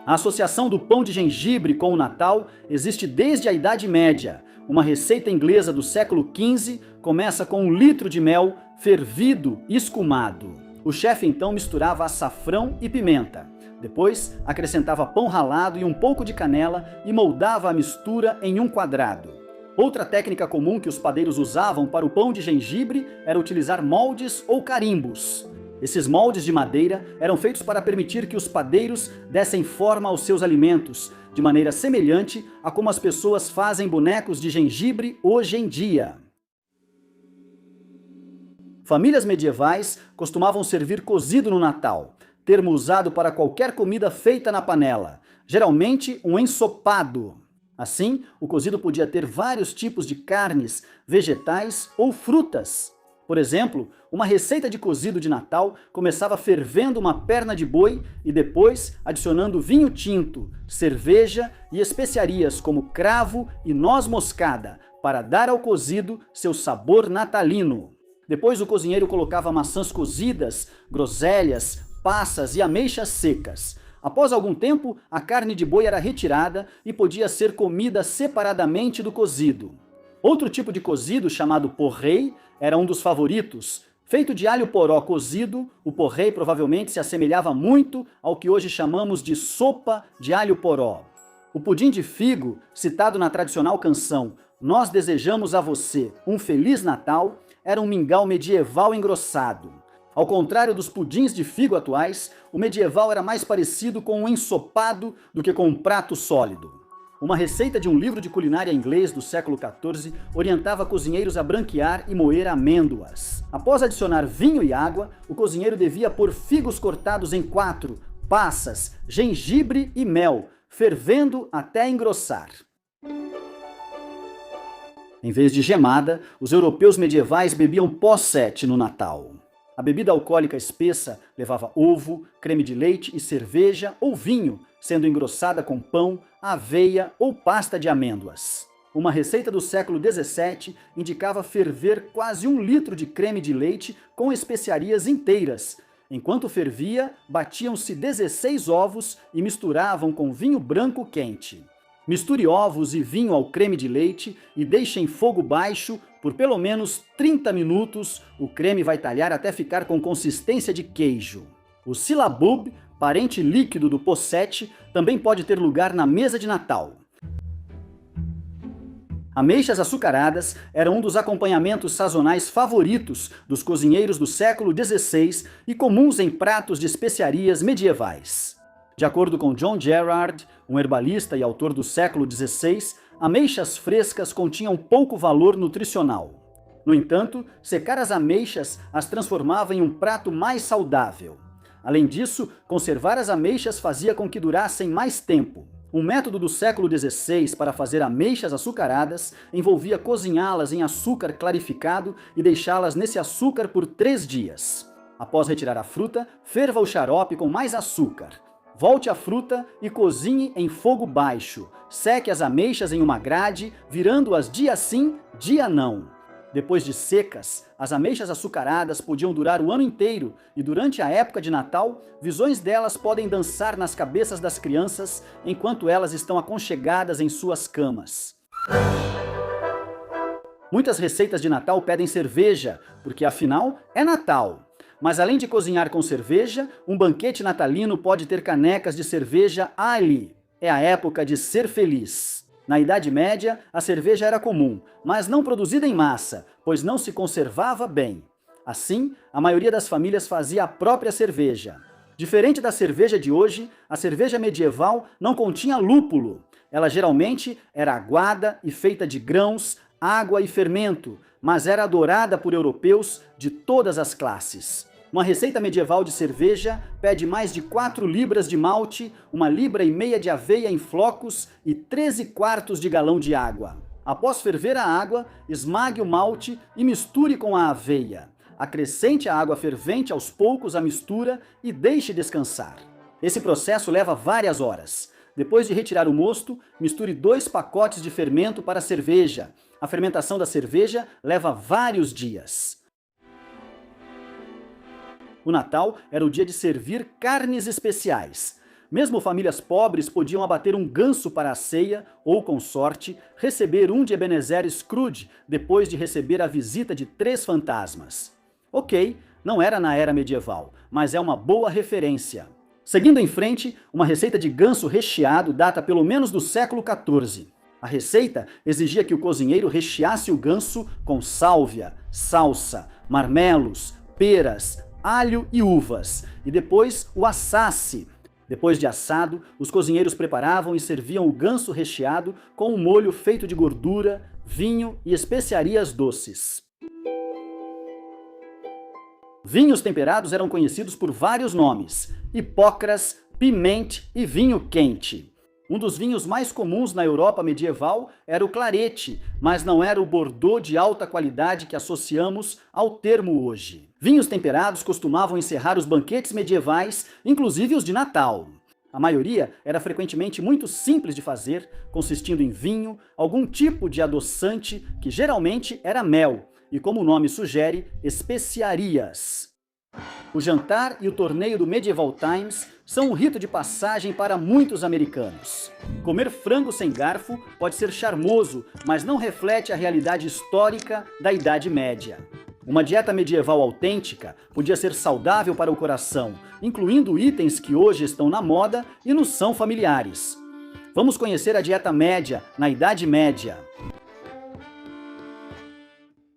A associação do pão de gengibre com o Natal existe desde a Idade Média. Uma receita inglesa do século XV começa com 1 litro de mel fervido e escumado. O chefe então misturava açafrão e pimenta. Depois acrescentava pão ralado e um pouco de canela e moldava a mistura em um quadrado. Outra técnica comum que os padeiros usavam para o pão de gengibre era utilizar moldes ou carimbos. Esses moldes de madeira eram feitos para permitir que os padeiros dessem forma aos seus alimentos, de maneira semelhante a como as pessoas fazem bonecos de gengibre hoje em dia. Famílias medievais costumavam servir cozido no Natal, termo usado para qualquer comida feita na panela, geralmente um ensopado. Assim, o cozido podia ter vários tipos de carnes, vegetais ou frutas. Por exemplo, uma receita de cozido de Natal começava fervendo uma perna de boi e depois adicionando vinho tinto, cerveja e especiarias como cravo e noz moscada para dar ao cozido seu sabor natalino. Depois o cozinheiro colocava maçãs cozidas, groselhas, passas e ameixas secas. Após algum tempo, a carne de boi era retirada e podia ser comida separadamente do cozido. Outro tipo de cozido, chamado porrei, era um dos favoritos. Feito de alho poró cozido, o porrei provavelmente se assemelhava muito ao que hoje chamamos de sopa de alho poró. O pudim de figo, citado na tradicional canção Nós Desejamos a Você um Feliz Natal, era um mingau medieval engrossado. Ao contrário dos pudins de figo atuais, o medieval era mais parecido com um ensopado do que com um prato sólido. Uma receita de um livro de culinária inglês do século XIV orientava cozinheiros a branquear e moer amêndoas. Após adicionar vinho e água, o cozinheiro devia pôr figos cortados em 4, passas, gengibre e mel, fervendo até engrossar. Em vez de gemada, os europeus medievais bebiam possete no Natal. A bebida alcoólica espessa levava ovo, creme de leite e cerveja ou vinho, sendo engrossada com pão, aveia ou pasta de amêndoas. Uma receita do século XVII indicava ferver quase 1 litro de creme de leite com especiarias inteiras. Enquanto fervia, batiam-se 16 ovos e misturavam com vinho branco quente. Misture ovos e vinho ao creme de leite e deixe em fogo baixo por pelo menos 30 minutos. O creme vai talhar até ficar com consistência de queijo. O syllabub, parente líquido do possete, também pode ter lugar na mesa de Natal. Ameixas açucaradas eram um dos acompanhamentos sazonais favoritos dos cozinheiros do século XVI e comuns em pratos de especiarias medievais. De acordo com John Gerard, um herbalista e autor do século XVI, ameixas frescas continham pouco valor nutricional. No entanto, secar as ameixas as transformava em um prato mais saudável. Além disso, conservar as ameixas fazia com que durassem mais tempo. Um método do século XVI para fazer ameixas açucaradas envolvia cozinhá-las em açúcar clarificado e deixá-las nesse açúcar por 3 dias. Após retirar a fruta, ferva o xarope com mais açúcar. Volte a fruta e cozinhe em fogo baixo. Seque as ameixas em uma grade, virando-as dia sim, dia não. Depois de secas, as ameixas açucaradas podiam durar o ano inteiro e durante a época de Natal, visões delas podem dançar nas cabeças das crianças enquanto elas estão aconchegadas em suas camas. Muitas receitas de Natal pedem cerveja, porque afinal é Natal. Mas além de cozinhar com cerveja, um banquete natalino pode ter canecas de cerveja ali. É a época de ser feliz. Na Idade Média, a cerveja era comum, mas não produzida em massa, pois não se conservava bem. Assim, a maioria das famílias fazia a própria cerveja. Diferente da cerveja de hoje, a cerveja medieval não continha lúpulo. Ela geralmente era aguada e feita de grãos, água e fermento, mas era adorada por europeus de todas as classes. Uma receita medieval de cerveja pede mais de 4 libras de malte, 1,5 libras de aveia em flocos e 13 quartos de galão de água. Após ferver a água, esmague o malte e misture com a aveia. Acrescente a água fervente aos poucos à mistura e deixe descansar. Esse processo leva várias horas. Depois de retirar o mosto, misture 2 pacotes de fermento para a cerveja. A fermentação da cerveja leva vários dias. O Natal era o dia de servir carnes especiais. Mesmo famílias pobres podiam abater um ganso para a ceia ou, com sorte, receber um de Ebenezer Scrooge depois de receber a visita de 3 fantasmas. Ok, não era na era medieval, mas é uma boa referência. Seguindo em frente, uma receita de ganso recheado data pelo menos do século XIV. A receita exigia que o cozinheiro recheasse o ganso com sálvia, salsa, marmelos, peras, alho e uvas, e depois o assasse. Depois de assado, os cozinheiros preparavam e serviam o ganso recheado com um molho feito de gordura, vinho e especiarias doces. Vinhos temperados eram conhecidos por vários nomes: hipócras, pimente e vinho quente. Um dos vinhos mais comuns na Europa medieval era o clarete, mas não era o Bordeaux de alta qualidade que associamos ao termo hoje. Vinhos temperados costumavam encerrar os banquetes medievais, inclusive os de Natal. A maioria era frequentemente muito simples de fazer, consistindo em vinho, algum tipo de adoçante, que geralmente era mel, e como o nome sugere, especiarias. O jantar e o torneio do Medieval Times são um rito de passagem para muitos americanos. Comer frango sem garfo pode ser charmoso, mas não reflete a realidade histórica da Idade Média. Uma dieta medieval autêntica podia ser saudável para o coração, incluindo itens que hoje estão na moda e nos são familiares. Vamos conhecer a dieta média na Idade Média.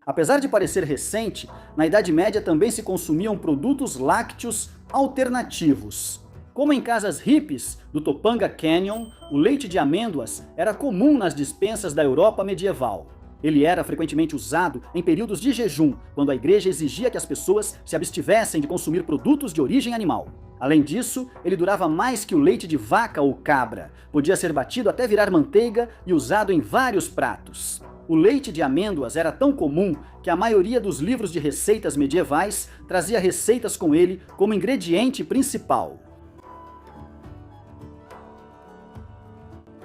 Apesar de parecer recente, na Idade Média também se consumiam produtos lácteos alternativos. Como em casas hippies do Topanga Canyon, o leite de amêndoas era comum nas despensas da Europa medieval. Ele era frequentemente usado em períodos de jejum, quando a igreja exigia que as pessoas se abstivessem de consumir produtos de origem animal. Além disso, ele durava mais que o leite de vaca ou cabra, podia ser batido até virar manteiga e usado em vários pratos. O leite de amêndoas era tão comum que a maioria dos livros de receitas medievais trazia receitas com ele como ingrediente principal.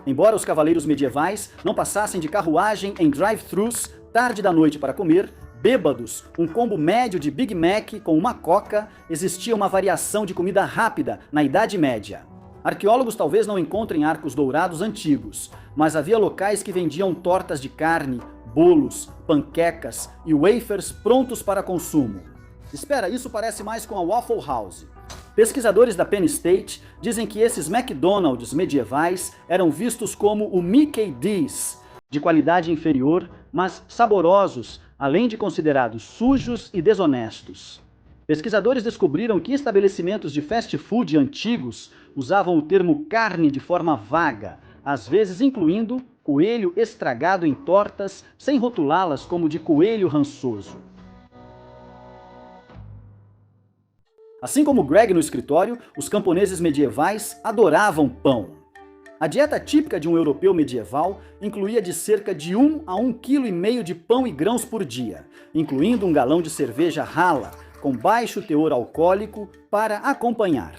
Embora os cavaleiros medievais não passassem de carruagem em drive-thrus tarde da noite para comer, bêbados, um combo médio de Big Mac com uma coca, existia uma variação de comida rápida na Idade Média. Arqueólogos talvez não encontrem arcos dourados antigos, mas havia locais que vendiam tortas de carne, bolos, panquecas e wafers prontos para consumo. Espera, isso parece mais com a Waffle House. Pesquisadores da Penn State dizem que esses McDonald's medievais eram vistos como o Mickey D's, de qualidade inferior, mas saborosos, além de considerados sujos e desonestos. Pesquisadores descobriram que estabelecimentos de fast food antigos usavam o termo carne de forma vaga, às vezes incluindo coelho estragado em tortas, sem rotulá-las como de coelho rançoso. Assim como Greg no escritório, os camponeses medievais adoravam pão. A dieta típica de um europeu medieval incluía de cerca de 1 a 1,5 kg de pão e grãos por dia, incluindo um galão de cerveja rala, com baixo teor alcoólico, para acompanhar.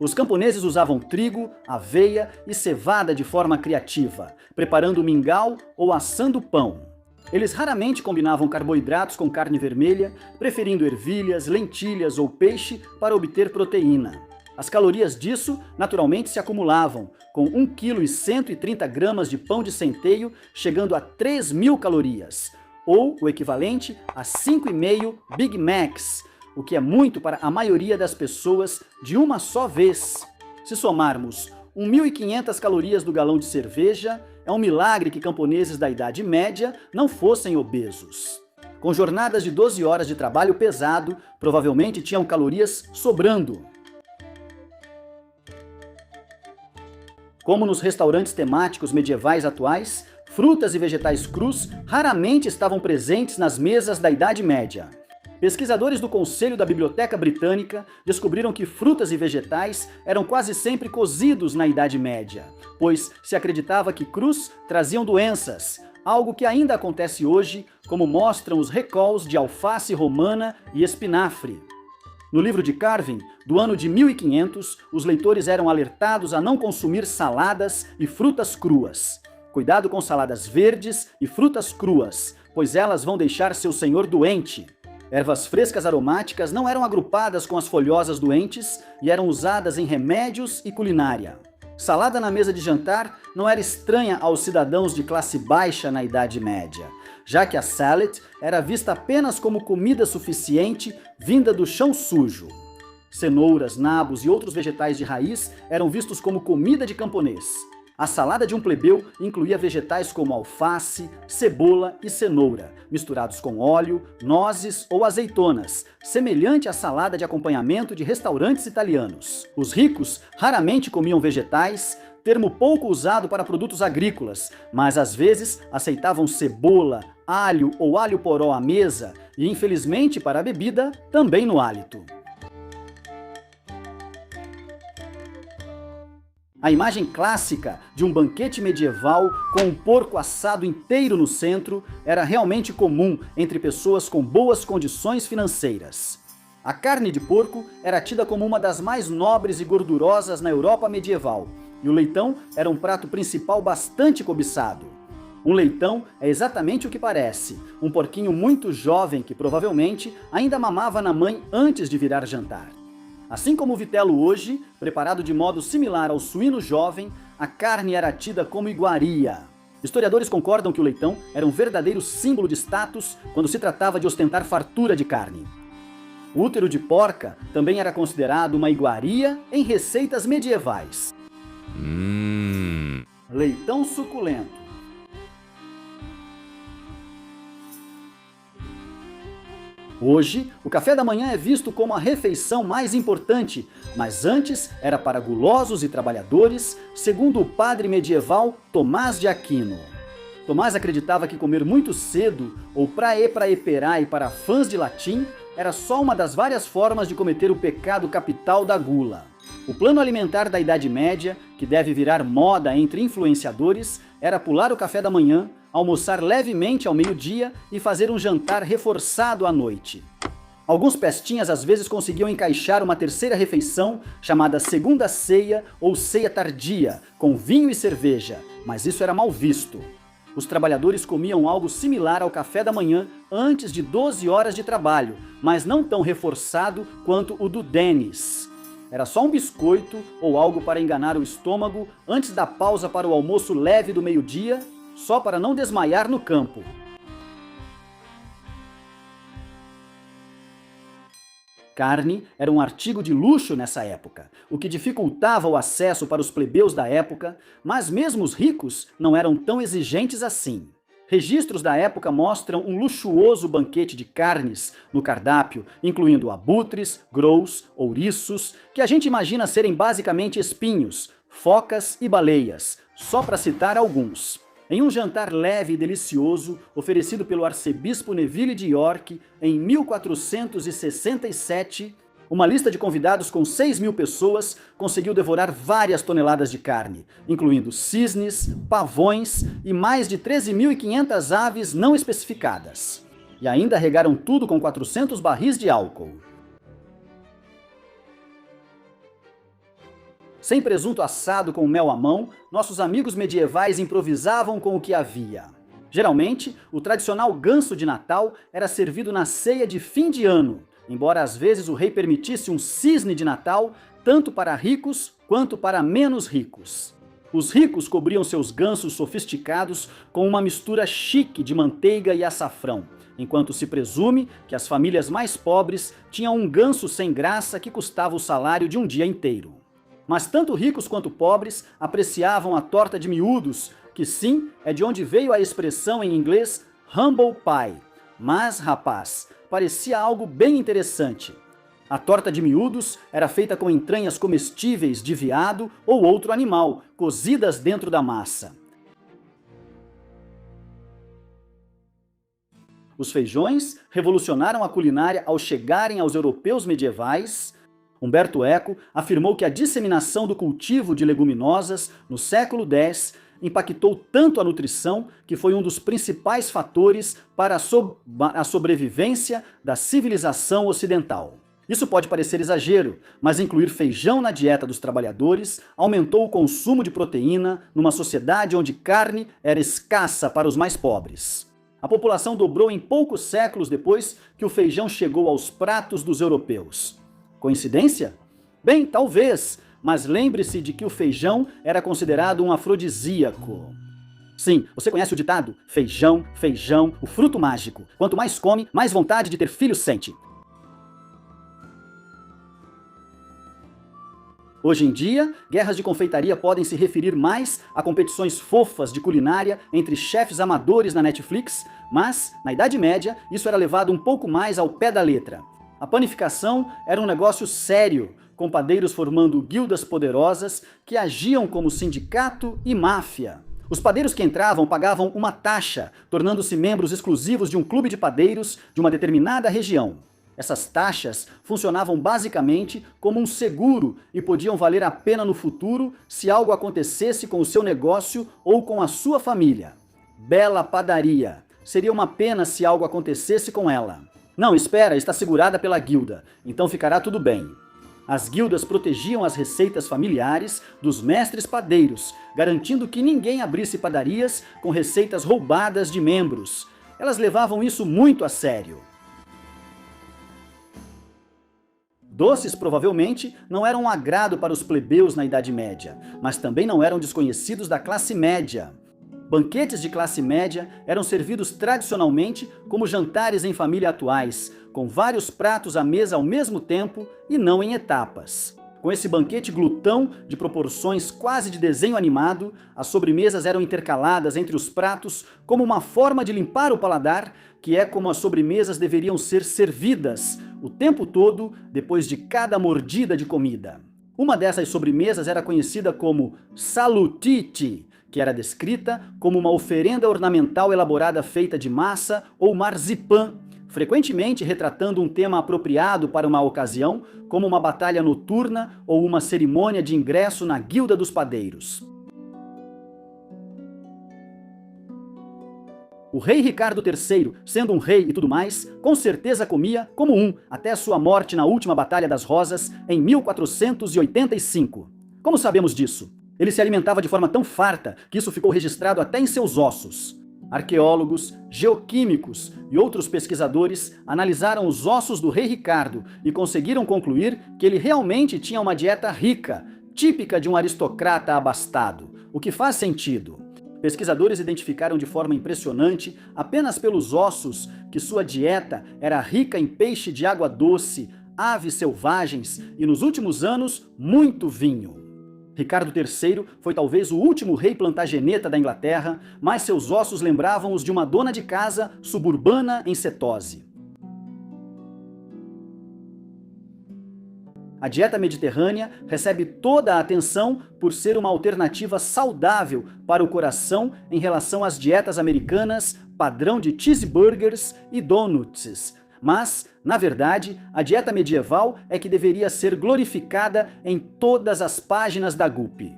Os camponeses usavam trigo, aveia e cevada de forma criativa, preparando mingau ou assando pão. Eles raramente combinavam carboidratos com carne vermelha, preferindo ervilhas, lentilhas ou peixe para obter proteína. As calorias disso, naturalmente, se acumulavam, com 1,130 kg de pão de centeio, chegando a 3.000 calorias, ou o equivalente a 5,5 Big Macs, o que é muito para a maioria das pessoas de uma só vez. Se somarmos 1.500 calorias do galão de cerveja, é um milagre que camponeses da Idade Média não fossem obesos. Com jornadas de 12 horas de trabalho pesado, provavelmente tinham calorias sobrando. Como nos restaurantes temáticos medievais atuais, frutas e vegetais crus raramente estavam presentes nas mesas da Idade Média. Pesquisadores do Conselho da Biblioteca Britânica descobriram que frutas e vegetais eram quase sempre cozidos na Idade Média, pois se acreditava que crus traziam doenças, algo que ainda acontece hoje, como mostram os recalls de alface romana e espinafre. No livro de Carvin, do ano de 1500, os leitores eram alertados a não consumir saladas e frutas cruas. Cuidado com saladas verdes e frutas cruas, pois elas vão deixar seu senhor doente. Ervas frescas aromáticas não eram agrupadas com as folhosas doentes e eram usadas em remédios e culinária. Salada na mesa de jantar não era estranha aos cidadãos de classe baixa na Idade Média, já que a salad era vista apenas como comida suficiente vinda do chão sujo. Cenouras, nabos e outros vegetais de raiz eram vistos como comida de camponês. A salada de um plebeu incluía vegetais como alface, cebola e cenoura, misturados com óleo, nozes ou azeitonas, semelhante à salada de acompanhamento de restaurantes italianos. Os ricos raramente comiam vegetais, termo pouco usado para produtos agrícolas, mas às vezes aceitavam cebola, alho ou alho poró à mesa e, infelizmente para a bebida, também no hálito. A imagem clássica de um banquete medieval com um porco assado inteiro no centro era realmente comum entre pessoas com boas condições financeiras. A carne de porco era tida como uma das mais nobres e gordurosas na Europa medieval, e o leitão era um prato principal bastante cobiçado. Um leitão é exatamente o que parece, um porquinho muito jovem que provavelmente ainda mamava na mãe antes de virar jantar. Assim como o vitelo hoje, preparado de modo similar ao suíno jovem, a carne era tida como iguaria. Historiadores concordam que o leitão era um verdadeiro símbolo de status quando se tratava de ostentar fartura de carne. O útero de porca também era considerado uma iguaria em receitas medievais. Leitão suculento. Hoje, o café da manhã é visto como a refeição mais importante, mas antes era para gulosos e trabalhadores, segundo o padre medieval Tomás de Aquino. Tomás acreditava que comer muito cedo, ou praeperai para fãs de latim, era só uma das várias formas de cometer o pecado capital da gula. O plano alimentar da Idade Média, que deve virar moda entre influenciadores, era pular o café da manhã, almoçar levemente ao meio-dia e fazer um jantar reforçado à noite. Alguns pestinhas às vezes conseguiam encaixar uma terceira refeição, chamada segunda ceia ou ceia tardia, com vinho e cerveja, mas isso era mal visto. Os trabalhadores comiam algo similar ao café da manhã antes de 12 horas de trabalho, mas não tão reforçado quanto o do Denis. Era só um biscoito ou algo para enganar o estômago antes da pausa para o almoço leve do meio-dia, só para não desmaiar no campo. Carne era um artigo de luxo nessa época, o que dificultava o acesso para os plebeus da época, mas mesmo os ricos não eram tão exigentes assim. Registros da época mostram um luxuoso banquete de carnes no cardápio, incluindo abutres, grous, ouriços, que a gente imagina serem basicamente espinhos, focas e baleias, só para citar alguns. Em um jantar leve e delicioso, oferecido pelo arcebispo Neville de York em 1467, uma lista de convidados com 6.000 pessoas conseguiu devorar várias toneladas de carne, incluindo cisnes, pavões e mais de 13.500 aves não especificadas. E ainda regaram tudo com 400 barris de álcool. Sem presunto assado com mel à mão, nossos amigos medievais improvisavam com o que havia. Geralmente, o tradicional ganso de Natal era servido na ceia de fim de ano, embora às vezes o rei permitisse um cisne de Natal, tanto para ricos quanto para menos ricos. Os ricos cobriam seus gansos sofisticados com uma mistura chique de manteiga e açafrão, enquanto se presume que as famílias mais pobres tinham um ganso sem graça que custava o salário de um dia inteiro. Mas tanto ricos quanto pobres apreciavam a torta de miúdos, que sim, é de onde veio a expressão em inglês humble pie. Mas, rapaz, parecia algo bem interessante. A torta de miúdos era feita com entranhas comestíveis de veado ou outro animal, cozidas dentro da massa. Os feijões revolucionaram a culinária ao chegarem aos europeus medievais. Humberto Eco afirmou que a disseminação do cultivo de leguminosas no século X impactou tanto a nutrição que foi um dos principais fatores para a sobrevivência da civilização ocidental. Isso pode parecer exagero, mas incluir feijão na dieta dos trabalhadores aumentou o consumo de proteína numa sociedade onde carne era escassa para os mais pobres. A população dobrou em poucos séculos depois que o feijão chegou aos pratos dos europeus. Coincidência? Bem, talvez, mas lembre-se de que o feijão era considerado um afrodisíaco. Sim, você conhece o ditado? Feijão, feijão, o fruto mágico. Quanto mais come, mais vontade de ter filhos sente. Hoje em dia, guerras de confeitaria podem se referir mais a competições fofas de culinária entre chefes amadores na Netflix, mas, na Idade Média, isso era levado um pouco mais ao pé da letra. A panificação era um negócio sério, com padeiros formando guildas poderosas que agiam como sindicato e máfia. Os padeiros que entravam pagavam uma taxa, tornando-se membros exclusivos de um clube de padeiros de uma determinada região. Essas taxas funcionavam basicamente como um seguro e podiam valer a pena no futuro se algo acontecesse com o seu negócio ou com a sua família. Bela padaria. Seria uma pena se algo acontecesse com ela. Não, espera, está segurada pela guilda, então ficará tudo bem. As guildas protegiam as receitas familiares dos mestres padeiros, garantindo que ninguém abrisse padarias com receitas roubadas de membros. Elas levavam isso muito a sério. Doces provavelmente não eram um agrado para os plebeus na Idade Média, mas também não eram desconhecidos da classe média. Banquetes de classe média eram servidos tradicionalmente como jantares em família atuais, com vários pratos à mesa ao mesmo tempo e não em etapas. Com esse banquete glutão de proporções quase de desenho animado, as sobremesas eram intercaladas entre os pratos como uma forma de limpar o paladar, que é como as sobremesas deveriam ser servidas o tempo todo depois de cada mordida de comida. Uma dessas sobremesas era conhecida como salutiti, que era descrita como uma oferenda ornamental elaborada feita de massa ou marzipan, frequentemente retratando um tema apropriado para uma ocasião, como uma batalha noturna ou uma cerimônia de ingresso na Guilda dos Padeiros. O rei Ricardo III, sendo um rei e tudo mais, com certeza comia como um, até sua morte na última Batalha das Rosas, em 1485. Como sabemos disso? Ele se alimentava de forma tão farta que isso ficou registrado até em seus ossos. Arqueólogos, geoquímicos e outros pesquisadores analisaram os ossos do rei Ricardo e conseguiram concluir que ele realmente tinha uma dieta rica, típica de um aristocrata abastado, o que faz sentido. Pesquisadores identificaram de forma impressionante, apenas pelos ossos, que sua dieta era rica em peixe de água doce, aves selvagens e, nos últimos anos, muito vinho. Ricardo III foi talvez o último rei plantageneta da Inglaterra, mas seus ossos lembravam os de uma dona de casa suburbana em cetose. A dieta mediterrânea recebe toda a atenção por ser uma alternativa saudável para o coração em relação às dietas americanas padrão de cheeseburgers e donuts. Mas, na verdade, a dieta medieval é que deveria ser glorificada em todas as páginas da GUP.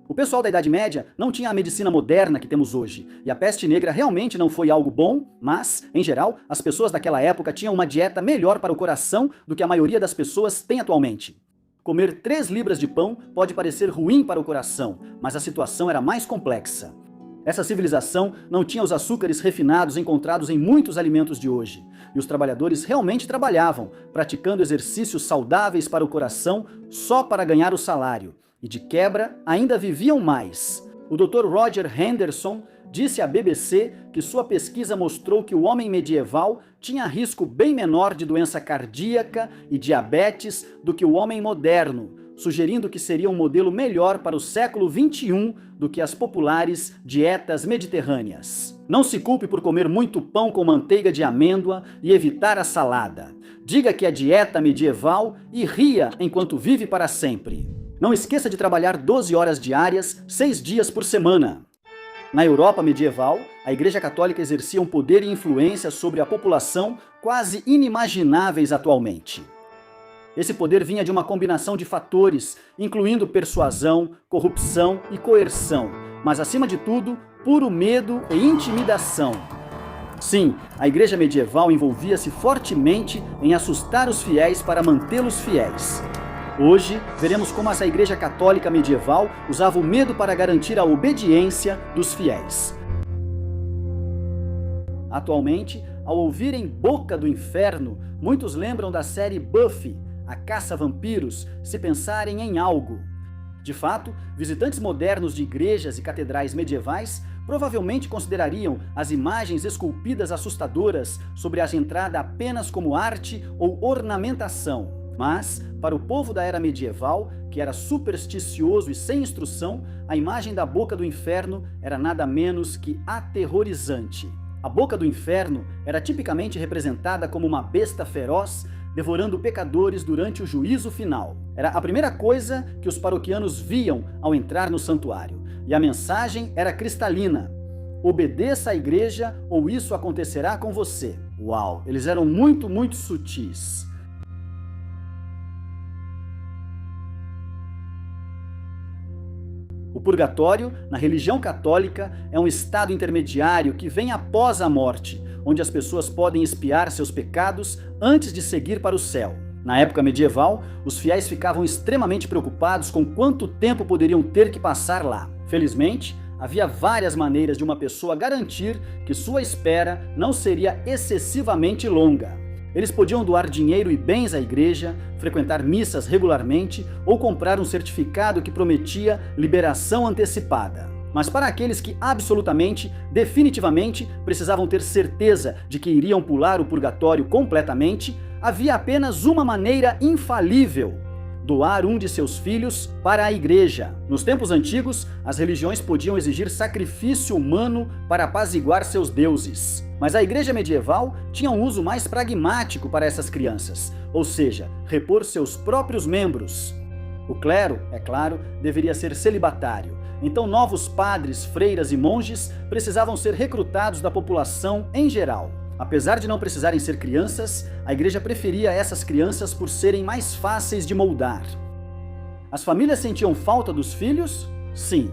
O pessoal da Idade Média não tinha a medicina moderna que temos hoje, e a peste negra realmente não foi algo bom, mas, em geral, as pessoas daquela época tinham uma dieta melhor para o coração do que a maioria das pessoas tem atualmente. Comer 3 libras de pão pode parecer ruim para o coração, mas a situação era mais complexa. Essa civilização não tinha os açúcares refinados encontrados em muitos alimentos de hoje, e os trabalhadores realmente trabalhavam, praticando exercícios saudáveis para o coração só para ganhar o salário. E de quebra, ainda viviam mais. O Dr. Roger Henderson disse à BBC que sua pesquisa mostrou que o homem medieval tinha risco bem menor de doença cardíaca e diabetes do que o homem moderno, sugerindo que seria um modelo melhor para o século XXI do que as populares dietas mediterrâneas. Não se culpe por comer muito pão com manteiga de amêndoa e evitar a salada. Diga que é dieta medieval e ria enquanto vive para sempre. Não esqueça de trabalhar 12 horas diárias, 6 dias por semana. Na Europa medieval, a Igreja Católica exercia um poder e influência sobre a população quase inimagináveis atualmente. Esse poder vinha de uma combinação de fatores, incluindo persuasão, corrupção e coerção, mas acima de tudo, puro medo e intimidação. Sim, a Igreja medieval envolvia-se fortemente em assustar os fiéis para mantê-los fiéis. Hoje, veremos como essa Igreja Católica medieval usava o medo para garantir a obediência dos fiéis. Atualmente, ao ouvirem Boca do Inferno, muitos lembram da série Buffy, a caça-vampiros, se pensarem em algo. De fato, visitantes modernos de igrejas e catedrais medievais provavelmente considerariam as imagens esculpidas assustadoras sobre a entrada apenas como arte ou ornamentação. Mas, para o povo da era medieval, que era supersticioso e sem instrução, a imagem da Boca do Inferno era nada menos que aterrorizante. A Boca do Inferno era tipicamente representada como uma besta feroz, devorando pecadores durante o juízo final. Era a primeira coisa que os paroquianos viam ao entrar no santuário, e a mensagem era cristalina: obedeça à igreja ou isso acontecerá com você. Uau, eles eram muito, muito sutis. O purgatório, na religião católica, é um estado intermediário que vem após a morte, onde as pessoas podem expiar seus pecados antes de seguir para o céu. Na época medieval, os fiéis ficavam extremamente preocupados com quanto tempo poderiam ter que passar lá. Felizmente, havia várias maneiras de uma pessoa garantir que sua espera não seria excessivamente longa. Eles podiam doar dinheiro e bens à igreja, frequentar missas regularmente ou comprar um certificado que prometia liberação antecipada. Mas para aqueles que absolutamente, definitivamente, precisavam ter certeza de que iriam pular o purgatório completamente, havia apenas uma maneira infalível: doar um de seus filhos para a igreja. Nos tempos antigos, as religiões podiam exigir sacrifício humano para apaziguar seus deuses. Mas a igreja medieval tinha um uso mais pragmático para essas crianças, ou seja, repor seus próprios membros. O clero, é claro, deveria ser celibatário. Então novos padres, freiras e monges precisavam ser recrutados da população em geral. Apesar de não precisarem ser crianças, a igreja preferia essas crianças por serem mais fáceis de moldar. As famílias sentiam falta dos filhos? Sim.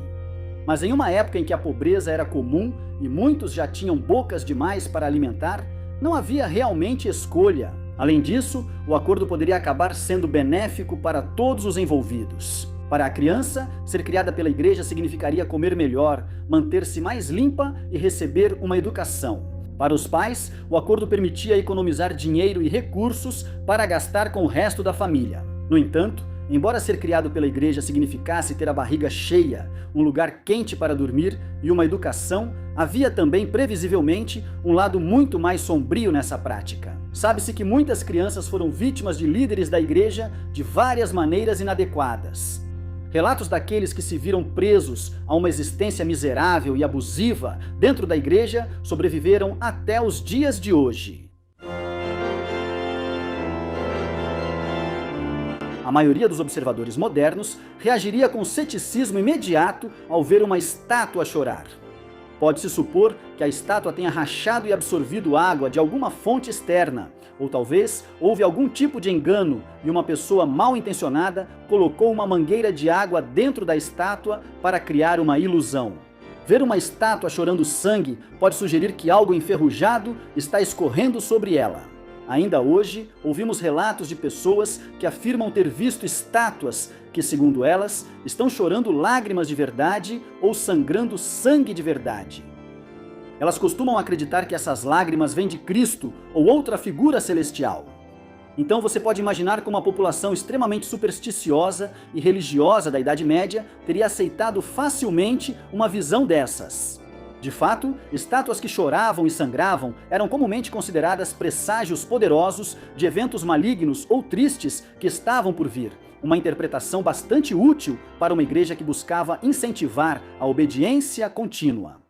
Mas em uma época em que a pobreza era comum e muitos já tinham bocas demais para alimentar, não havia realmente escolha. Além disso, o acordo poderia acabar sendo benéfico para todos os envolvidos. Para a criança, ser criada pela igreja significaria comer melhor, manter-se mais limpa e receber uma educação. Para os pais, o acordo permitia economizar dinheiro e recursos para gastar com o resto da família. No entanto, embora ser criado pela igreja significasse ter a barriga cheia, um lugar quente para dormir e uma educação, havia também, previsivelmente, um lado muito mais sombrio nessa prática. Sabe-se que muitas crianças foram vítimas de líderes da igreja de várias maneiras inadequadas. Relatos daqueles que se viram presos a uma existência miserável e abusiva dentro da igreja sobreviveram até os dias de hoje. A maioria dos observadores modernos reagiria com ceticismo imediato ao ver uma estátua chorar. Pode-se supor que a estátua tenha rachado e absorvido água de alguma fonte externa, ou talvez houve algum tipo de engano e uma pessoa mal intencionada colocou uma mangueira de água dentro da estátua para criar uma ilusão. Ver uma estátua chorando sangue pode sugerir que algo enferrujado está escorrendo sobre ela. Ainda hoje, ouvimos relatos de pessoas que afirmam ter visto estátuas que, segundo elas, estão chorando lágrimas de verdade ou sangrando sangue de verdade. Elas costumam acreditar que essas lágrimas vêm de Cristo ou outra figura celestial. Então você pode imaginar como uma população extremamente supersticiosa e religiosa da Idade Média teria aceitado facilmente uma visão dessas. De fato, estátuas que choravam e sangravam eram comumente consideradas presságios poderosos de eventos malignos ou tristes que estavam por vir. Uma interpretação bastante útil para uma igreja que buscava incentivar a obediência contínua.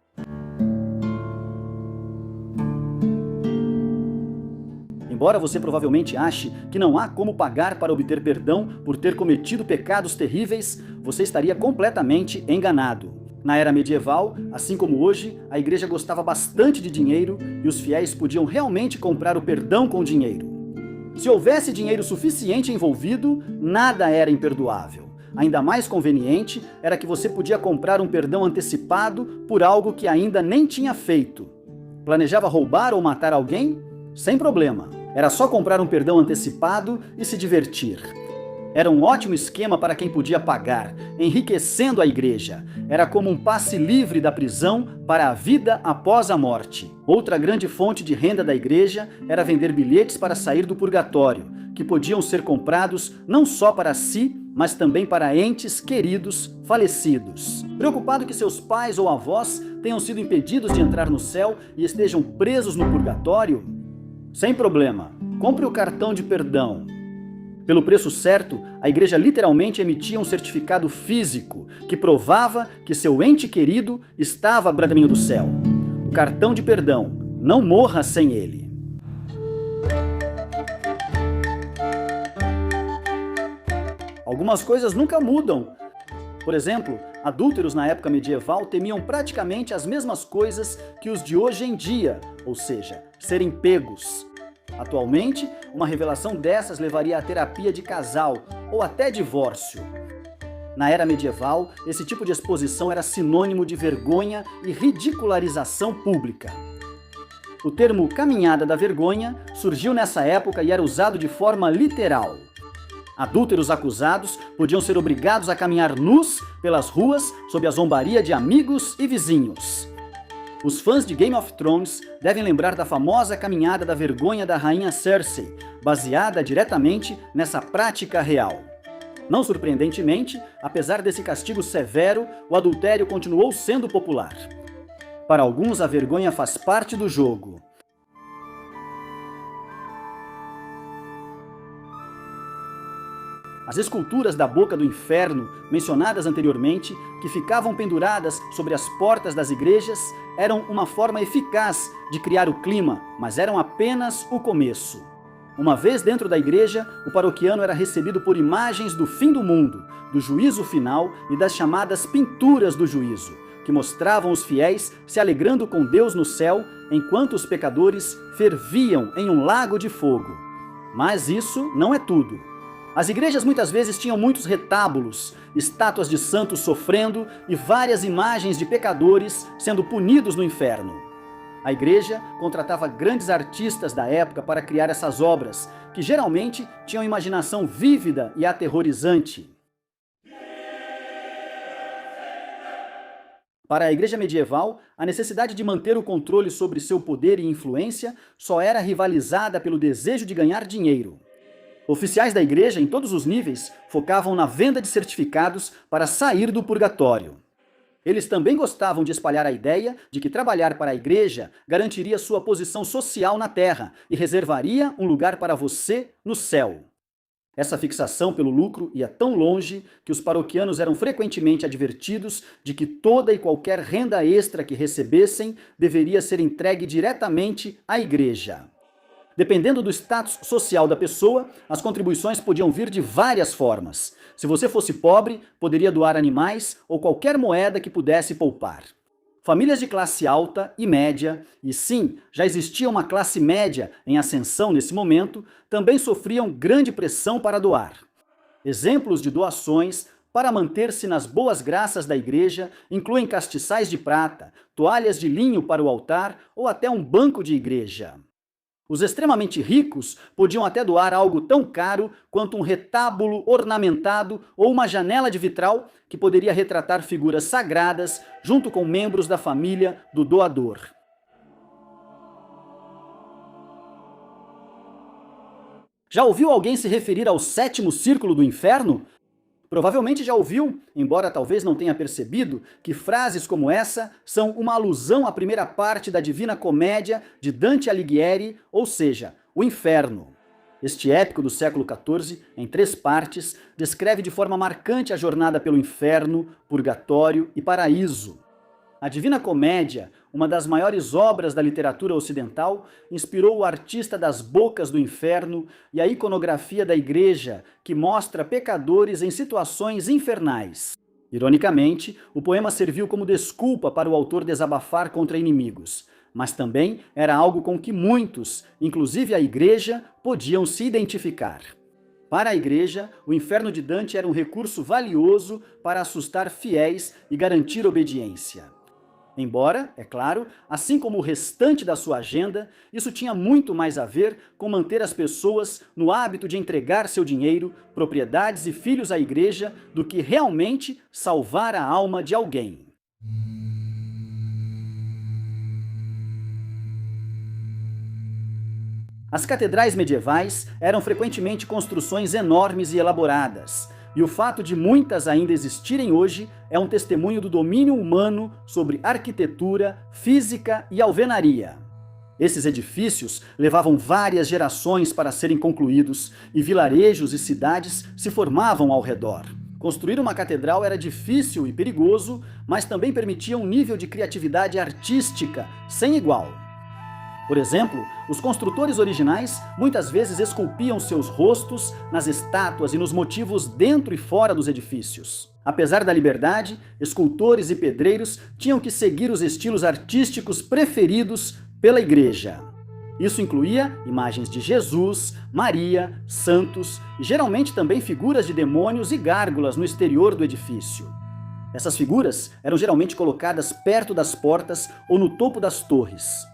Embora você provavelmente ache que não há como pagar para obter perdão por ter cometido pecados terríveis, você estaria completamente enganado. Na era medieval, assim como hoje, a igreja gostava bastante de dinheiro e os fiéis podiam realmente comprar o perdão com dinheiro. Se houvesse dinheiro suficiente envolvido, nada era imperdoável. Ainda mais conveniente era que você podia comprar um perdão antecipado por algo que ainda nem tinha feito. Planejava roubar ou matar alguém? Sem problema. Era só comprar um perdão antecipado e se divertir. Era um ótimo esquema para quem podia pagar, enriquecendo a igreja. Era como um passe livre da prisão para a vida após a morte. Outra grande fonte de renda da igreja era vender bilhetes para sair do purgatório, que podiam ser comprados não só para si, mas também para entes queridos falecidos. Preocupado que seus pais ou avós tenham sido impedidos de entrar no céu e estejam presos no purgatório? Sem problema, compre o cartão de perdão. Pelo preço certo, a igreja literalmente emitia um certificado físico que provava que seu ente querido estava a caminho do céu. O cartão de perdão, não morra sem ele. Algumas coisas nunca mudam. Por exemplo, adúlteros na época medieval temiam praticamente as mesmas coisas que os de hoje em dia, ou seja, serem pegos. Atualmente, uma revelação dessas levaria à terapia de casal ou até divórcio. Na era medieval, esse tipo de exposição era sinônimo de vergonha e ridicularização pública. O termo caminhada da vergonha surgiu nessa época e era usado de forma literal. Adúlteros acusados podiam ser obrigados a caminhar nus pelas ruas sob a zombaria de amigos e vizinhos. Os fãs de Game of Thrones devem lembrar da famosa caminhada da vergonha da rainha Cersei, baseada diretamente nessa prática real. Não surpreendentemente, apesar desse castigo severo, o adultério continuou sendo popular. Para alguns, a vergonha faz parte do jogo. As esculturas da Boca do Inferno, mencionadas anteriormente, que ficavam penduradas sobre as portas das igrejas, eram uma forma eficaz de criar o clima, mas eram apenas o começo. Uma vez dentro da igreja, o paroquiano era recebido por imagens do fim do mundo, do juízo final e das chamadas pinturas do juízo, que mostravam os fiéis se alegrando com Deus no céu, enquanto os pecadores ferviam em um lago de fogo. Mas isso não é tudo. As igrejas muitas vezes tinham muitos retábulos, estátuas de santos sofrendo e várias imagens de pecadores sendo punidos no inferno. A igreja contratava grandes artistas da época para criar essas obras, que geralmente tinham imaginação vívida e aterrorizante. Para a igreja medieval, a necessidade de manter o controle sobre seu poder e influência só era rivalizada pelo desejo de ganhar dinheiro. Oficiais da igreja, em todos os níveis, focavam na venda de certificados para sair do purgatório. Eles também gostavam de espalhar a ideia de que trabalhar para a igreja garantiria sua posição social na terra e reservaria um lugar para você no céu. Essa fixação pelo lucro ia tão longe que os paroquianos eram frequentemente advertidos de que toda e qualquer renda extra que recebessem deveria ser entregue diretamente à igreja. Dependendo do status social da pessoa, as contribuições podiam vir de várias formas. Se você fosse pobre, poderia doar animais ou qualquer moeda que pudesse poupar. Famílias de classe alta e média, e sim, já existia uma classe média em ascensão nesse momento, também sofriam grande pressão para doar. Exemplos de doações para manter-se nas boas graças da igreja incluem castiçais de prata, toalhas de linho para o altar ou até um banco de igreja. Os extremamente ricos podiam até doar algo tão caro quanto um retábulo ornamentado ou uma janela de vitral que poderia retratar figuras sagradas junto com membros da família do doador. Já ouviu alguém se referir ao sétimo círculo do inferno? Provavelmente já ouviu, embora talvez não tenha percebido, que frases como essa são uma alusão à primeira parte da Divina Comédia de Dante Alighieri, ou seja, o inferno. Este épico do século XIV, em 3 partes, descreve de forma marcante a jornada pelo inferno, purgatório e paraíso. A Divina Comédia, uma das maiores obras da literatura ocidental, inspirou o artista das Bocas do Inferno e a iconografia da igreja, que mostra pecadores em situações infernais. Ironicamente, o poema serviu como desculpa para o autor desabafar contra inimigos, mas também era algo com que muitos, inclusive a igreja, podiam se identificar. Para a igreja, o inferno de Dante era um recurso valioso para assustar fiéis e garantir obediência. Embora, é claro, assim como o restante da sua agenda, isso tinha muito mais a ver com manter as pessoas no hábito de entregar seu dinheiro, propriedades e filhos à igreja do que realmente salvar a alma de alguém. As catedrais medievais eram frequentemente construções enormes e elaboradas. E o fato de muitas ainda existirem hoje é um testemunho do domínio humano sobre arquitetura, física e alvenaria. Esses edifícios levavam várias gerações para serem concluídos e vilarejos e cidades se formavam ao redor. Construir uma catedral era difícil e perigoso, mas também permitia um nível de criatividade artística sem igual. Por exemplo, os construtores originais muitas vezes esculpiam seus rostos nas estátuas e nos motivos dentro e fora dos edifícios. Apesar da liberdade, escultores e pedreiros tinham que seguir os estilos artísticos preferidos pela igreja. Isso incluía imagens de Jesus, Maria, santos e geralmente também figuras de demônios e gárgulas no exterior do edifício. Essas figuras eram geralmente colocadas perto das portas ou no topo das torres.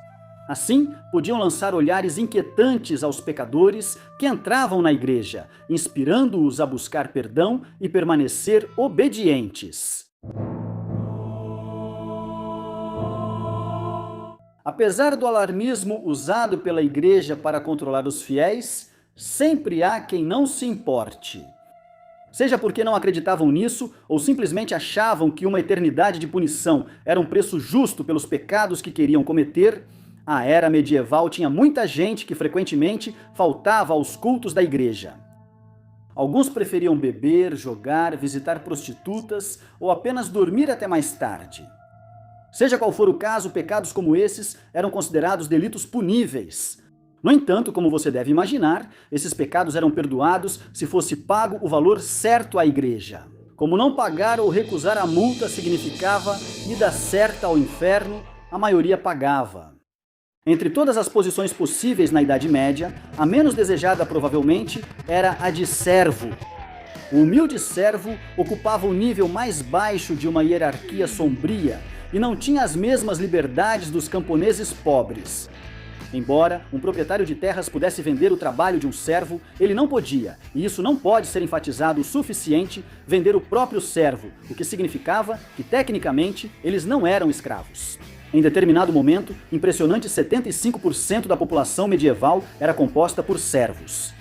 Assim, podiam lançar olhares inquietantes aos pecadores que entravam na igreja, inspirando-os a buscar perdão e permanecer obedientes. Apesar do alarmismo usado pela igreja para controlar os fiéis, sempre há quem não se importe. Seja porque não acreditavam nisso ou simplesmente achavam que uma eternidade de punição era um preço justo pelos pecados que queriam cometer, a era medieval tinha muita gente que frequentemente faltava aos cultos da igreja. Alguns preferiam beber, jogar, visitar prostitutas ou apenas dormir até mais tarde. Seja qual for o caso, pecados como esses eram considerados delitos puníveis. No entanto, como você deve imaginar, esses pecados eram perdoados se fosse pago o valor certo à igreja. Como não pagar ou recusar a multa significava ida certa ao inferno, a maioria pagava. Entre todas as posições possíveis na Idade Média, a menos desejada provavelmente era a de servo. O humilde servo ocupava o nível mais baixo de uma hierarquia sombria e não tinha as mesmas liberdades dos camponeses pobres. Embora um proprietário de terras pudesse vender o trabalho de um servo, ele não podia, e isso não pode ser enfatizado o suficiente, vender o próprio servo, o que significava que, tecnicamente, eles não eram escravos. Em determinado momento, impressionantes 75% da população medieval era composta por servos.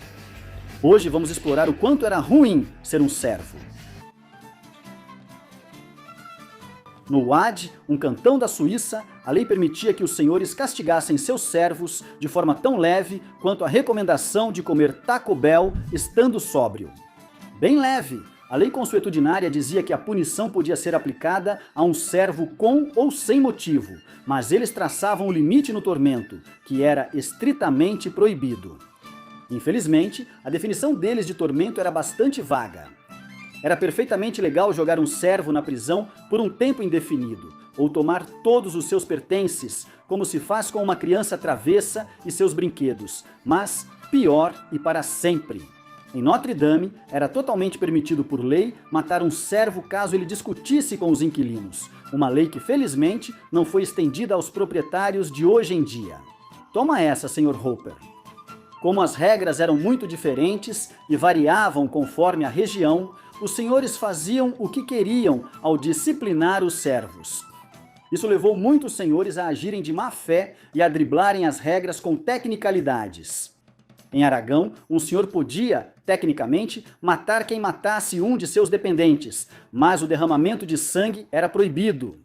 Hoje vamos explorar o quanto era ruim ser um servo. No Waadt, um cantão da Suíça, a lei permitia que os senhores castigassem seus servos de forma tão leve quanto a recomendação de comer Taco Bell estando sóbrio. Bem leve, a lei consuetudinária dizia que a punição podia ser aplicada a um servo com ou sem motivo, mas eles traçavam o limite no tormento, que era estritamente proibido. Infelizmente, a definição deles de tormento era bastante vaga. Era perfeitamente legal jogar um servo na prisão por um tempo indefinido, ou tomar todos os seus pertences, como se faz com uma criança travessa e seus brinquedos, mas pior e para sempre. Em Notre Dame, era totalmente permitido por lei matar um servo caso ele discutisse com os inquilinos, uma lei que felizmente não foi estendida aos proprietários de hoje em dia. Toma essa, Sr. Hopper. Como as regras eram muito diferentes e variavam conforme a região, os senhores faziam o que queriam ao disciplinar os servos. Isso levou muitos senhores a agirem de má fé e a driblarem as regras com tecnicalidades. Em Aragão, um senhor podia, tecnicamente, matar quem matasse um de seus dependentes, mas o derramamento de sangue era proibido.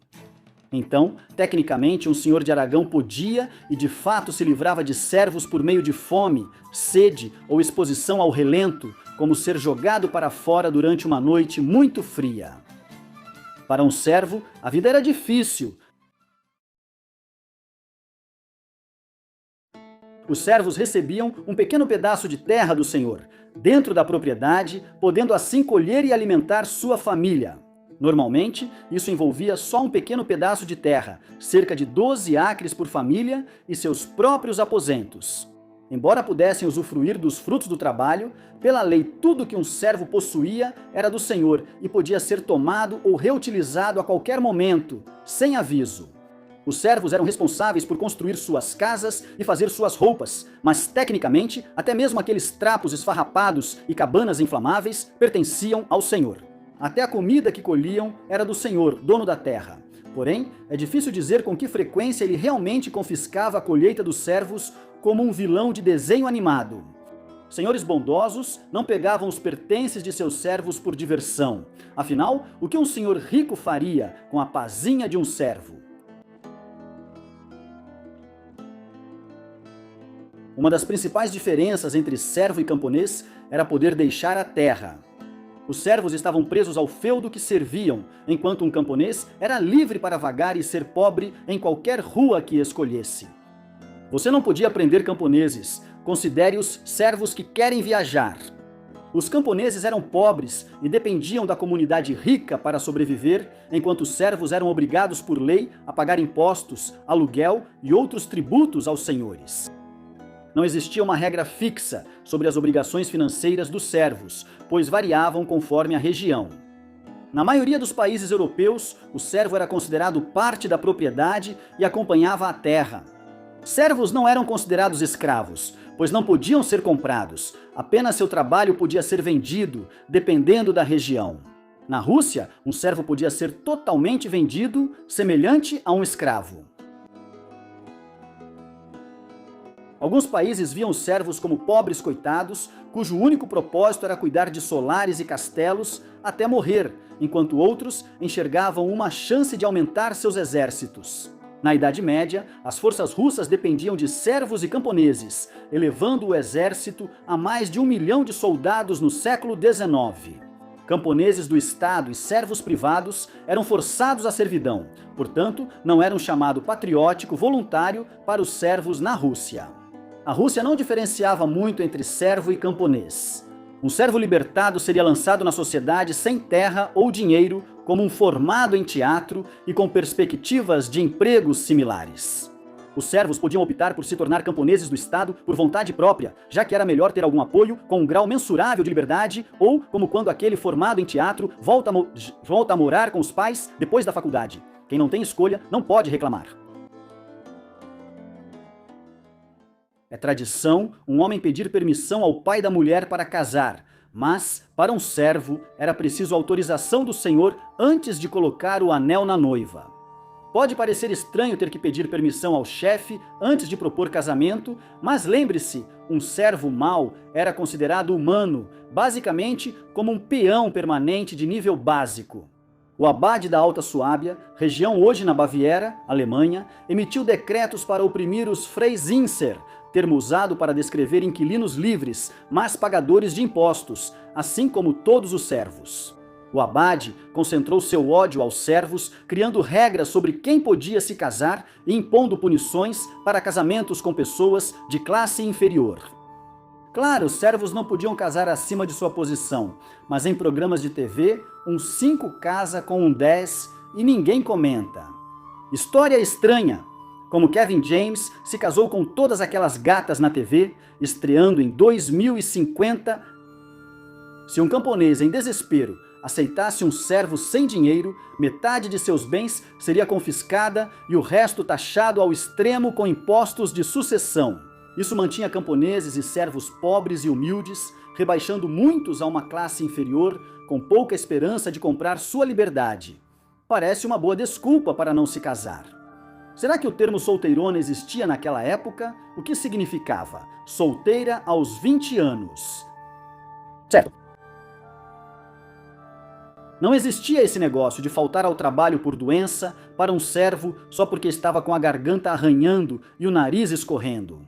Então, tecnicamente, um senhor de Aragão podia e de fato se livrava de servos por meio de fome, sede ou exposição ao relento, como ser jogado para fora durante uma noite muito fria. Para um servo, a vida era difícil. Os servos recebiam um pequeno pedaço de terra do senhor, dentro da propriedade, podendo assim colher e alimentar sua família. Normalmente, isso envolvia só um pequeno pedaço de terra, cerca de 12 acres por família e seus próprios aposentos. Embora pudessem usufruir dos frutos do trabalho, pela lei tudo que um servo possuía era do senhor e podia ser tomado ou reutilizado a qualquer momento, sem aviso. Os servos eram responsáveis por construir suas casas e fazer suas roupas, mas tecnicamente, até mesmo aqueles trapos esfarrapados e cabanas inflamáveis pertenciam ao senhor. Até a comida que colhiam era do senhor, dono da terra. Porém, é difícil dizer com que frequência ele realmente confiscava a colheita dos servos como um vilão de desenho animado. Senhores bondosos não pegavam os pertences de seus servos por diversão. Afinal, o que um senhor rico faria com a pazinha de um servo? Uma das principais diferenças entre servo e camponês era poder deixar a terra. Os servos estavam presos ao feudo que serviam, enquanto um camponês era livre para vagar e ser pobre em qualquer rua que escolhesse. Você não podia prender camponeses, considere-os servos que querem viajar. Os camponeses eram pobres e dependiam da comunidade rica para sobreviver, enquanto os servos eram obrigados por lei a pagar impostos, aluguel e outros tributos aos senhores. Não existia uma regra fixa sobre as obrigações financeiras dos servos, pois variavam conforme a região. Na maioria dos países europeus, o servo era considerado parte da propriedade e acompanhava a terra. Servos não eram considerados escravos, pois não podiam ser comprados, apenas seu trabalho podia ser vendido, dependendo da região. Na Rússia, um servo podia ser totalmente vendido, semelhante a um escravo. Alguns países viam os servos como pobres coitados, cujo único propósito era cuidar de solares e castelos até morrer, enquanto outros enxergavam uma chance de aumentar seus exércitos. Na Idade Média, as forças russas dependiam de servos e camponeses, elevando o exército a mais de 1 milhão de soldados no século XIX. Camponeses do Estado e servos privados eram forçados à servidão, portanto, não era um chamado patriótico voluntário para os servos na Rússia. A Rússia não diferenciava muito entre servo e camponês. Um servo libertado seria lançado na sociedade sem terra ou dinheiro, como um formado em teatro e com perspectivas de empregos similares. Os servos podiam optar por se tornar camponeses do Estado por vontade própria, já que era melhor ter algum apoio com um grau mensurável de liberdade, ou como quando aquele formado em teatro volta a morar com os pais depois da faculdade. Quem não tem escolha não pode reclamar. É tradição um homem pedir permissão ao pai da mulher para casar, mas, para um servo, era preciso autorização do senhor antes de colocar o anel na noiva. Pode parecer estranho ter que pedir permissão ao chefe antes de propor casamento, mas lembre-se, um servo mau era considerado humano, basicamente como um peão permanente de nível básico. O abade da Alta Suábia, região hoje na Baviera, Alemanha, emitiu decretos para oprimir os Freisinser, termo usado para descrever inquilinos livres, mas pagadores de impostos, assim como todos os servos. O abade concentrou seu ódio aos servos, criando regras sobre quem podia se casar e impondo punições para casamentos com pessoas de classe inferior. Claro, os servos não podiam casar acima de sua posição, mas em programas de TV, um 5 casa com um 10 e ninguém comenta. História estranha, como Kevin James se casou com todas aquelas gatas na TV, estreando em 2050. Se um camponês em desespero aceitasse um servo sem dinheiro, metade de seus bens seria confiscada e o resto taxado ao extremo com impostos de sucessão. Isso mantinha camponeses e servos pobres e humildes, rebaixando muitos a uma classe inferior, com pouca esperança de comprar sua liberdade. Parece uma boa desculpa para não se casar. Será que o termo solteirona existia naquela época? O que significava? Solteira aos 20 anos. Certo. Não existia esse negócio de faltar ao trabalho por doença para um servo só porque estava com a garganta arranhando e o nariz escorrendo.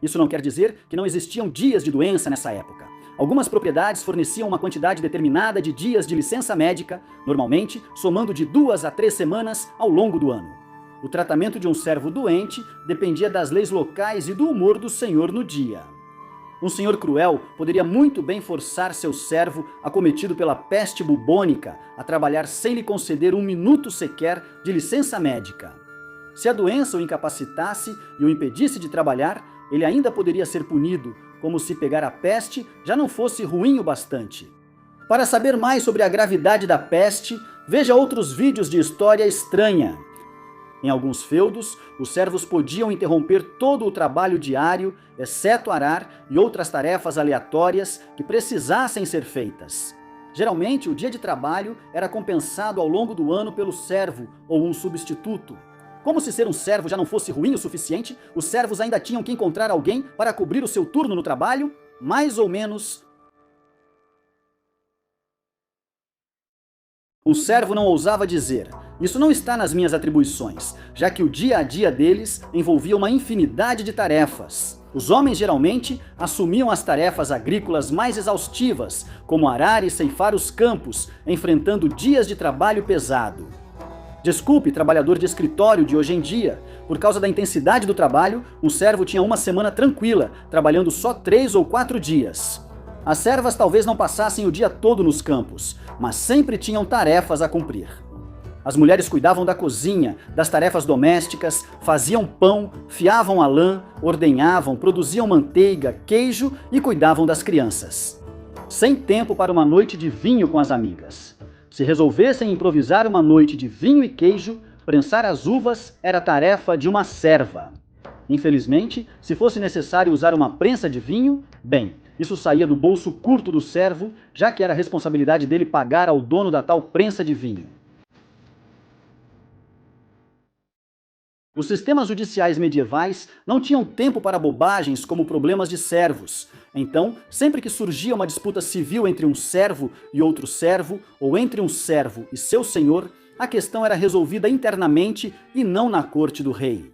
Isso não quer dizer que não existiam dias de doença nessa época. Algumas propriedades forneciam uma quantidade determinada de dias de licença médica, normalmente somando de 2 a 3 semanas ao longo do ano. O tratamento de um servo doente dependia das leis locais e do humor do senhor no dia. Um senhor cruel poderia muito bem forçar seu servo, acometido pela peste bubônica, a trabalhar sem lhe conceder 1 minuto sequer de licença médica. Se a doença o incapacitasse e o impedisse de trabalhar, ele ainda poderia ser punido, como se pegar a peste já não fosse ruim o bastante. Para saber mais sobre a gravidade da peste, veja outros vídeos de história estranha. Em alguns feudos, os servos podiam interromper todo o trabalho diário, exceto arar e outras tarefas aleatórias que precisassem ser feitas. Geralmente, o dia de trabalho era compensado ao longo do ano pelo servo ou um substituto. Como se ser um servo já não fosse ruim o suficiente, os servos ainda tinham que encontrar alguém para cobrir o seu turno no trabalho, mais ou menos. O servo não ousava dizer: "Isso não está nas minhas atribuições", já que o dia a dia deles envolvia uma infinidade de tarefas. Os homens geralmente assumiam as tarefas agrícolas mais exaustivas, como arar e ceifar os campos, enfrentando dias de trabalho pesado. Desculpe, trabalhador de escritório de hoje em dia, por causa da intensidade do trabalho, um servo tinha uma semana tranquila, trabalhando só 3 ou 4 dias. As servas talvez não passassem o dia todo nos campos, mas sempre tinham tarefas a cumprir. As mulheres cuidavam da cozinha, das tarefas domésticas, faziam pão, fiavam a lã, ordenhavam, produziam manteiga, queijo e cuidavam das crianças. Sem tempo para uma noite de vinho com as amigas. Se resolvessem improvisar uma noite de vinho e queijo, prensar as uvas era tarefa de uma serva. Infelizmente, se fosse necessário usar uma prensa de vinho, bem, isso saía do bolso curto do servo, já que era responsabilidade dele pagar ao dono da tal prensa de vinho. Os sistemas judiciais medievais não tinham tempo para bobagens como problemas de servos. Então, sempre que surgia uma disputa civil entre um servo e outro servo, ou entre um servo e seu senhor, a questão era resolvida internamente e não na corte do rei.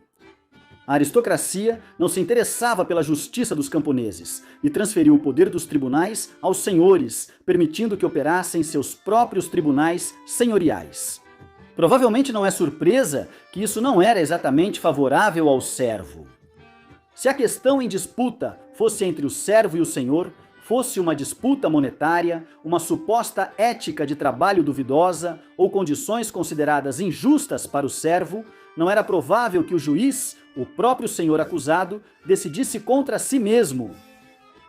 A aristocracia não se interessava pela justiça dos camponeses e transferiu o poder dos tribunais aos senhores, permitindo que operassem seus próprios tribunais senhoriais. Provavelmente não é surpresa que isso não era exatamente favorável ao servo. Se a questão em disputa fosse entre o servo e o senhor, fosse uma disputa monetária, uma suposta ética de trabalho duvidosa ou condições consideradas injustas para o servo, não era provável que o juiz, o próprio senhor acusado, decidisse contra si mesmo.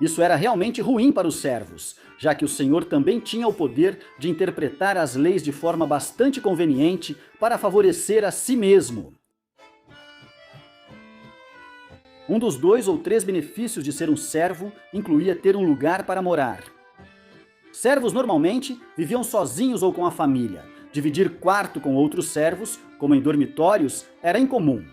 Isso era realmente ruim para os servos, já que o senhor também tinha o poder de interpretar as leis de forma bastante conveniente para favorecer a si mesmo. Um dos 2 ou 3 benefícios de ser um servo incluía ter um lugar para morar. Servos normalmente viviam sozinhos ou com a família. Dividir quarto com outros servos, como em dormitórios, era incomum.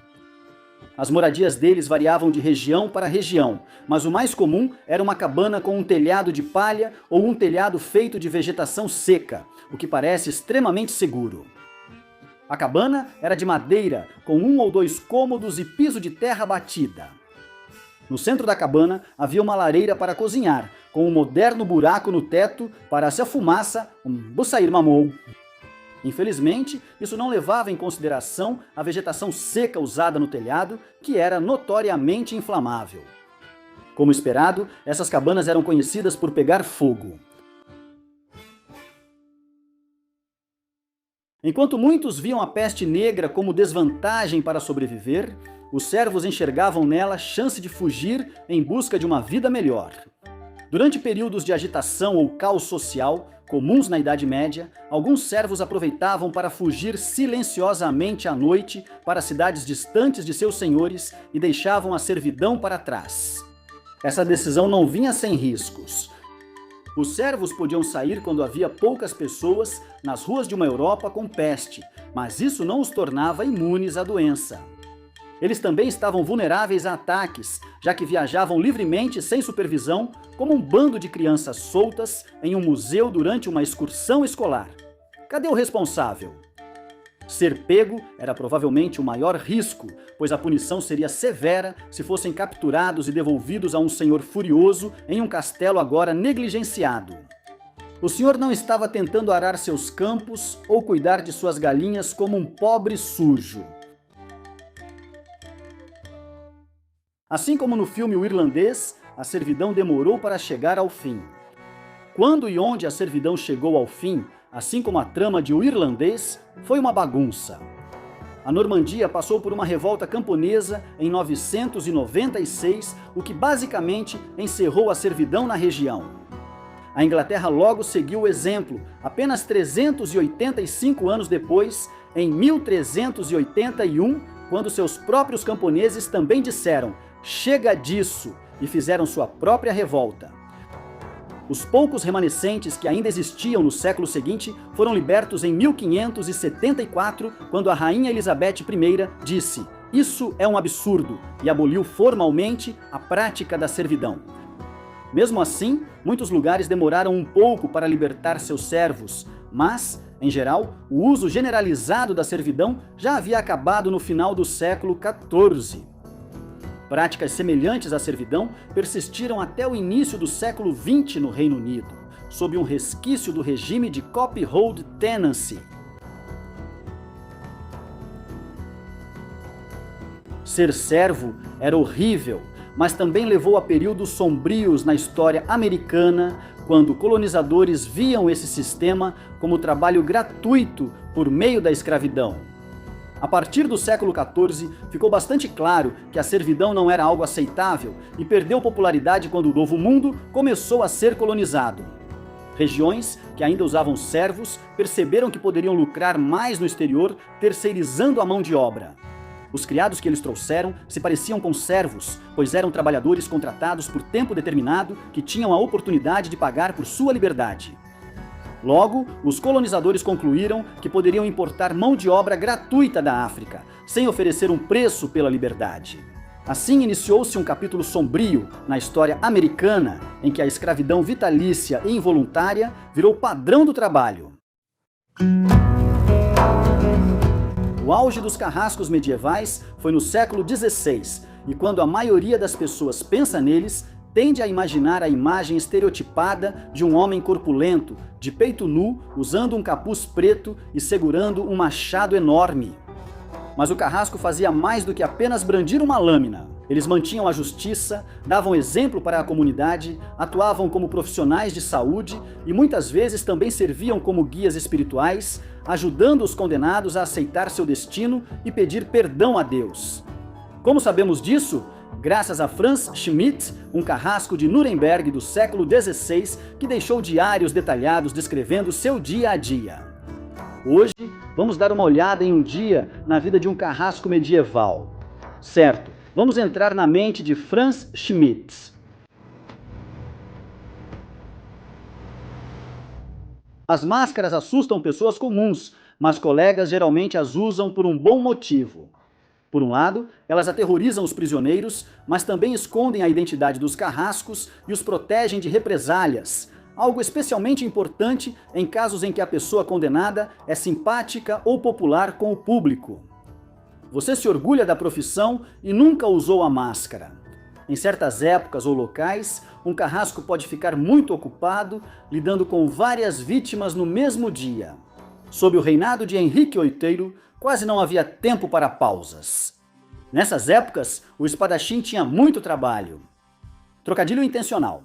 As moradias deles variavam de região para região, mas o mais comum era uma cabana com um telhado de palha ou um telhado feito de vegetação seca, o que parece extremamente seguro. A cabana era de madeira, com 1 ou 2 cômodos e piso de terra batida. No centro da cabana havia uma lareira para cozinhar, com um moderno buraco no teto para, se a fumaça, sair mamou. Infelizmente, isso não levava em consideração a vegetação seca usada no telhado, que era notoriamente inflamável. Como esperado, essas cabanas eram conhecidas por pegar fogo. Enquanto muitos viam a peste negra como desvantagem para sobreviver, os servos enxergavam nela chance de fugir em busca de uma vida melhor. Durante períodos de agitação ou caos social, comuns na Idade Média, alguns servos aproveitavam para fugir silenciosamente à noite para cidades distantes de seus senhores e deixavam a servidão para trás. Essa decisão não vinha sem riscos. Os servos podiam sair quando havia poucas pessoas nas ruas de uma Europa com peste, mas isso não os tornava imunes à doença. Eles também estavam vulneráveis a ataques, já que viajavam livremente sem supervisão, como um bando de crianças soltas em um museu durante uma excursão escolar. Cadê o responsável? Ser pego era provavelmente o maior risco, pois a punição seria severa se fossem capturados e devolvidos a um senhor furioso em um castelo agora negligenciado. O senhor não estava tentando arar seus campos ou cuidar de suas galinhas como um pobre sujo. Assim como no filme O Irlandês, a servidão demorou para chegar ao fim. Quando e onde a servidão chegou ao fim, assim como a trama de O Irlandês, foi uma bagunça. A Normandia passou por uma revolta camponesa em 996, o que basicamente encerrou a servidão na região. A Inglaterra logo seguiu o exemplo, apenas 385 anos depois, em 1381, quando seus próprios camponeses também disseram "chega disso" e fizeram sua própria revolta. Os poucos remanescentes que ainda existiam no século seguinte foram libertos em 1574, quando a rainha Elizabeth I disse "isso é um absurdo" e aboliu formalmente a prática da servidão. Mesmo assim, muitos lugares demoraram um pouco para libertar seus servos, mas, em geral, o uso generalizado da servidão já havia acabado no final do século XIV. Práticas semelhantes à servidão persistiram até o início do século XX no Reino Unido, sob um resquício do regime de copyhold tenancy. Ser servo era horrível, mas também levou a períodos sombrios na história americana, quando colonizadores viam esse sistema como trabalho gratuito por meio da escravidão. A partir do século XIV, ficou bastante claro que a servidão não era algo aceitável e perdeu popularidade quando o Novo Mundo começou a ser colonizado. Regiões que ainda usavam servos perceberam que poderiam lucrar mais no exterior terceirizando a mão de obra. Os criados que eles trouxeram se pareciam com servos, pois eram trabalhadores contratados por tempo determinado que tinham a oportunidade de pagar por sua liberdade. Logo, os colonizadores concluíram que poderiam importar mão de obra gratuita da África, sem oferecer um preço pela liberdade. Assim iniciou-se um capítulo sombrio na história americana, em que a escravidão vitalícia e involuntária virou padrão do trabalho. O auge dos carrascos medievais foi no século XVI, e quando a maioria das pessoas pensa neles, tende a imaginar a imagem estereotipada de um homem corpulento, de peito nu, usando um capuz preto e segurando um machado enorme. Mas o carrasco fazia mais do que apenas brandir uma lâmina. Eles mantinham a justiça, davam exemplo para a comunidade, atuavam como profissionais de saúde e muitas vezes também serviam como guias espirituais, ajudando os condenados a aceitar seu destino e pedir perdão a Deus. Como sabemos disso? Graças a Franz Schmidt, um carrasco de Nuremberg do século XVI, que deixou diários detalhados descrevendo seu dia a dia. Hoje, vamos dar uma olhada em um dia na vida de um carrasco medieval. Certo, vamos entrar na mente de Franz Schmidt. As máscaras assustam pessoas comuns, mas colegas geralmente as usam por um bom motivo. Por um lado, elas aterrorizam os prisioneiros, mas também escondem a identidade dos carrascos e os protegem de represálias, algo especialmente importante em casos em que a pessoa condenada é simpática ou popular com o público. Você se orgulha da profissão e nunca usou a máscara. Em certas épocas ou locais, um carrasco pode ficar muito ocupado, lidando com várias vítimas no mesmo dia. Sob o reinado de Henrique VIII, quase não havia tempo para pausas. Nessas épocas, o espadachim tinha muito trabalho. Trocadilho intencional.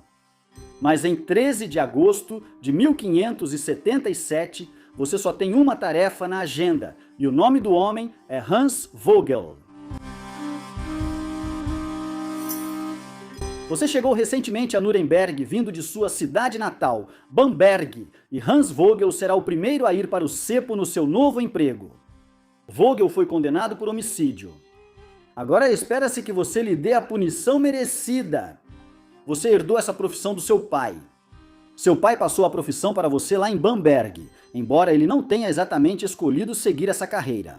Mas em 13 de agosto de 1577, você só tem uma tarefa na agenda, e o nome do homem é Hans Vogel. Você chegou recentemente a Nuremberg, vindo de sua cidade natal, Bamberg, e Hans Vogel será o primeiro a ir para o cepo no seu novo emprego. Vogel foi condenado por homicídio. Agora espera-se que você lhe dê a punição merecida. Você herdou essa profissão do seu pai. Seu pai passou a profissão para você lá em Bamberg, embora ele não tenha exatamente escolhido seguir essa carreira.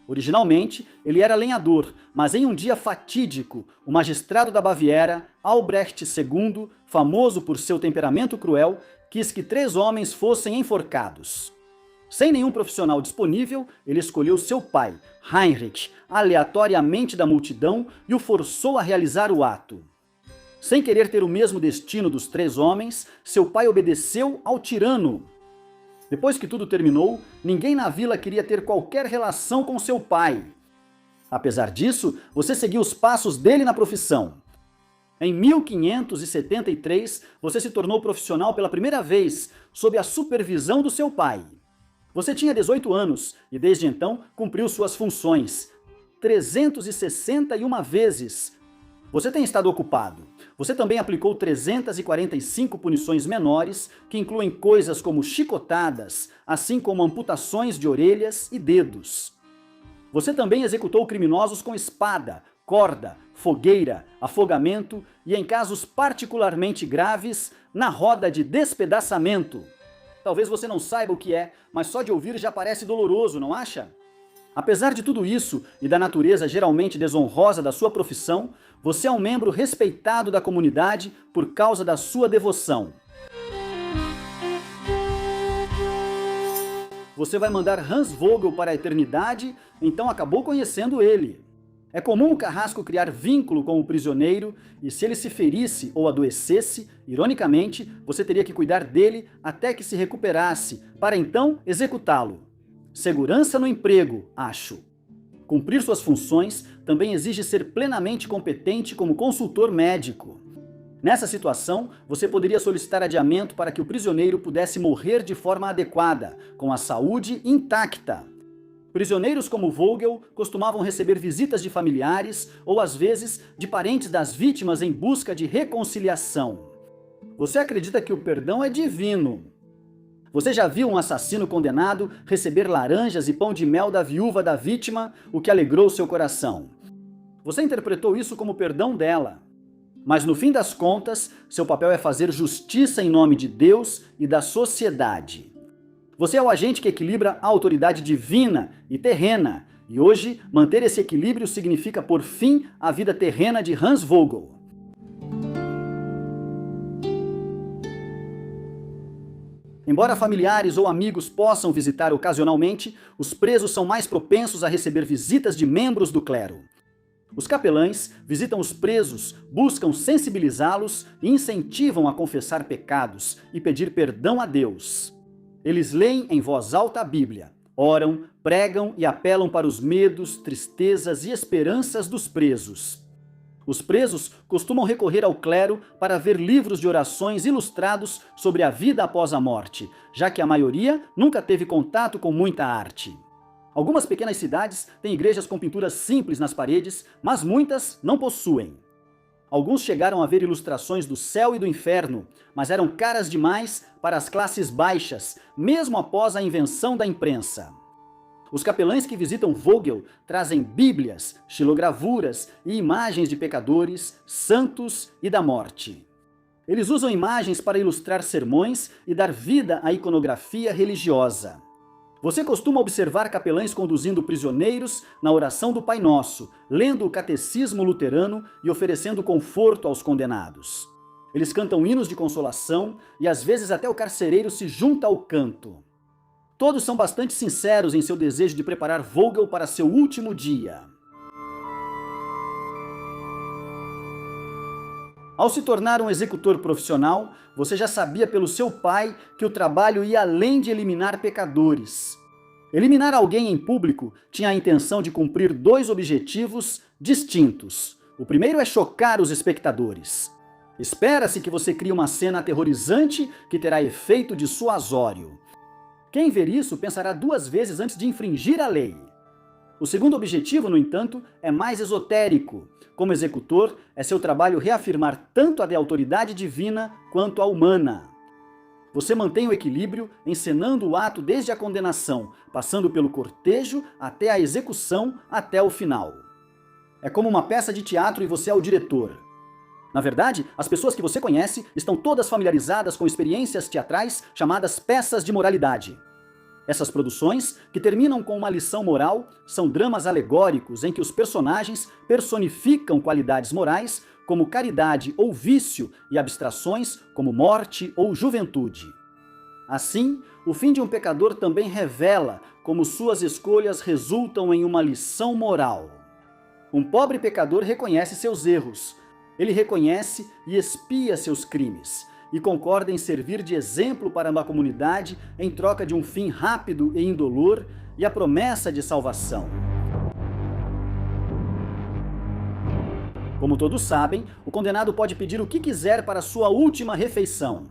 Originalmente, ele era lenhador, mas em um dia fatídico, o magistrado da Baviera, Albrecht II, famoso por seu temperamento cruel, quis que 3 homens fossem enforcados. Sem nenhum profissional disponível, ele escolheu seu pai, Heinrich, aleatoriamente da multidão e o forçou a realizar o ato. Sem querer ter o mesmo destino dos 3 homens, seu pai obedeceu ao tirano. Depois que tudo terminou, ninguém na vila queria ter qualquer relação com seu pai. Apesar disso, você seguiu os passos dele na profissão. Em 1573, você se tornou profissional pela primeira vez, sob a supervisão do seu pai. Você tinha 18 anos e desde então cumpriu suas funções 361 vezes. Você tem estado ocupado. Você também aplicou 345 punições menores, que incluem coisas como chicotadas, assim como amputações de orelhas e dedos. Você também executou criminosos com espada, corda, fogueira, afogamento e, em casos particularmente graves, na roda de despedaçamento. Talvez você não saiba o que é, mas só de ouvir já parece doloroso, não acha? Apesar de tudo isso e da natureza geralmente desonrosa da sua profissão, você é um membro respeitado da comunidade por causa da sua devoção. Você vai mandar Hans Vogel para a eternidade, então acabou conhecendo ele. É comum o carrasco criar vínculo com o prisioneiro e se ele se ferisse ou adoecesse, ironicamente, você teria que cuidar dele até que se recuperasse, para então executá-lo. Segurança no emprego, acho. Cumprir suas funções também exige ser plenamente competente como consultor médico. Nessa situação, você poderia solicitar adiamento para que o prisioneiro pudesse morrer de forma adequada, com a saúde intacta. Prisioneiros como Vogel costumavam receber visitas de familiares ou, às vezes, de parentes das vítimas em busca de reconciliação. Você acredita que o perdão é divino? Você já viu um assassino condenado receber laranjas e pão de mel da viúva da vítima, o que alegrou seu coração? Você interpretou isso como perdão dela. Mas no fim das contas, seu papel é fazer justiça em nome de Deus e da sociedade. Você é o agente que equilibra a autoridade divina e terrena, e hoje manter esse equilíbrio significa pôr fim à vida terrena de Hans Vogel. Embora familiares ou amigos possam visitar ocasionalmente, os presos são mais propensos a receber visitas de membros do clero. Os capelães visitam os presos, buscam sensibilizá-los e incentivam a confessar pecados e pedir perdão a Deus. Eles leem em voz alta a Bíblia, oram, pregam e apelam para os medos, tristezas e esperanças dos presos. Os presos costumam recorrer ao clero para ver livros de orações ilustrados sobre a vida após a morte, já que a maioria nunca teve contato com muita arte. Algumas pequenas cidades têm igrejas com pinturas simples nas paredes, mas muitas não possuem. Alguns chegaram a ver ilustrações do céu e do inferno, mas eram caras demais para as classes baixas, mesmo após a invenção da imprensa. Os capelães que visitam Vogel trazem bíblias, xilogravuras e imagens de pecadores, santos e da morte. Eles usam imagens para ilustrar sermões e dar vida à iconografia religiosa. Você costuma observar capelães conduzindo prisioneiros na oração do Pai Nosso, lendo o catecismo luterano e oferecendo conforto aos condenados. Eles cantam hinos de consolação e às vezes até o carcereiro se junta ao canto. Todos são bastante sinceros em seu desejo de preparar Vogel para seu último dia. Ao se tornar um executor profissional, você já sabia pelo seu pai que o trabalho ia além de eliminar pecadores. Eliminar alguém em público tinha a intenção de cumprir dois objetivos distintos. O primeiro é chocar os espectadores. Espera-se que você crie uma cena aterrorizante que terá efeito dissuasório. Quem ver isso pensará duas vezes antes de infringir a lei. O segundo objetivo, no entanto, é mais esotérico. Como executor, é seu trabalho reafirmar tanto a de autoridade divina quanto a humana. Você mantém o equilíbrio, encenando o ato desde a condenação, passando pelo cortejo até a execução, até o final. É como uma peça de teatro e você é o diretor. Na verdade, as pessoas que você conhece estão todas familiarizadas com experiências teatrais chamadas peças de moralidade. Essas produções, que terminam com uma lição moral, são dramas alegóricos em que os personagens personificam qualidades morais como caridade ou vício e abstrações como morte ou juventude. Assim, o fim de um pecador também revela como suas escolhas resultam em uma lição moral. Um pobre pecador reconhece seus erros. Ele reconhece e expia seus crimes e concorda em servir de exemplo para uma comunidade em troca de um fim rápido e indolor e a promessa de salvação. Como todos sabem, o condenado pode pedir o que quiser para sua última refeição.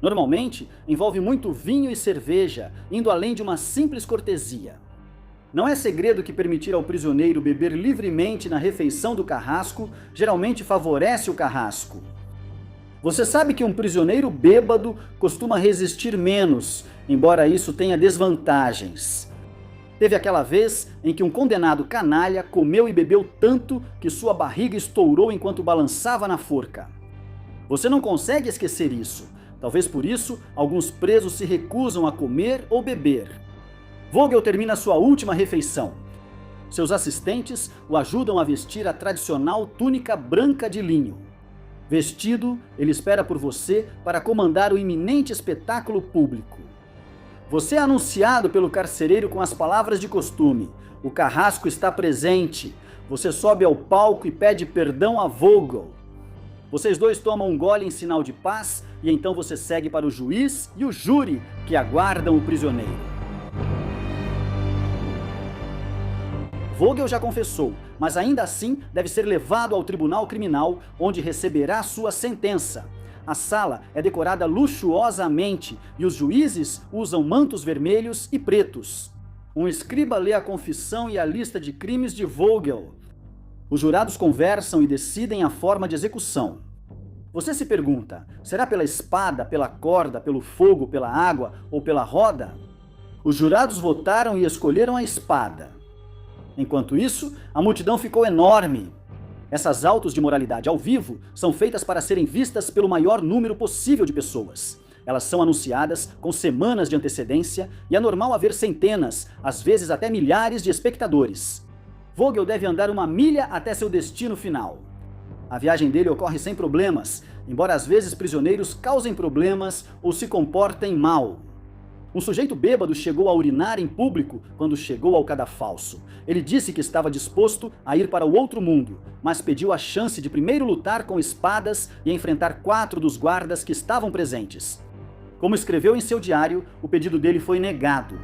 Normalmente, envolve muito vinho e cerveja, indo além de uma simples cortesia. Não é segredo que permitir ao prisioneiro beber livremente na refeição do carrasco geralmente favorece o carrasco. Você sabe que um prisioneiro bêbado costuma resistir menos, embora isso tenha desvantagens. Teve aquela vez em que um condenado canalha comeu e bebeu tanto que sua barriga estourou enquanto balançava na forca. Você não consegue esquecer isso. Talvez por isso, alguns presos se recusam a comer ou beber. Vogel termina sua última refeição. Seus assistentes o ajudam a vestir a tradicional túnica branca de linho. Vestido, ele espera por você para comandar o iminente espetáculo público. Você é anunciado pelo carcereiro com as palavras de costume. O carrasco está presente. Você sobe ao palco e pede perdão a Vogel. Vocês dois tomam um gole em sinal de paz e então você segue para o juiz e o júri que aguardam o prisioneiro. Vogel já confessou, mas ainda assim deve ser levado ao tribunal criminal, onde receberá sua sentença. A sala é decorada luxuosamente e os juízes usam mantos vermelhos e pretos. Um escriba lê a confissão e a lista de crimes de Vogel. Os jurados conversam e decidem a forma de execução. Você se pergunta, será pela espada, pela corda, pelo fogo, pela água ou pela roda? Os jurados votaram e escolheram a espada. Enquanto isso, a multidão ficou enorme. Essas autos de moralidade ao vivo são feitas para serem vistas pelo maior número possível de pessoas. Elas são anunciadas com semanas de antecedência e é normal haver centenas, às vezes até milhares de espectadores. Vogel deve andar 1 milha até seu destino final. A viagem dele ocorre sem problemas, embora às vezes prisioneiros causem problemas ou se comportem mal. Um sujeito bêbado chegou a urinar em público quando chegou ao cadafalso. Ele disse que estava disposto a ir para o outro mundo, mas pediu a chance de primeiro lutar com espadas e enfrentar 4 dos guardas que estavam presentes. Como escreveu em seu diário, o pedido dele foi negado.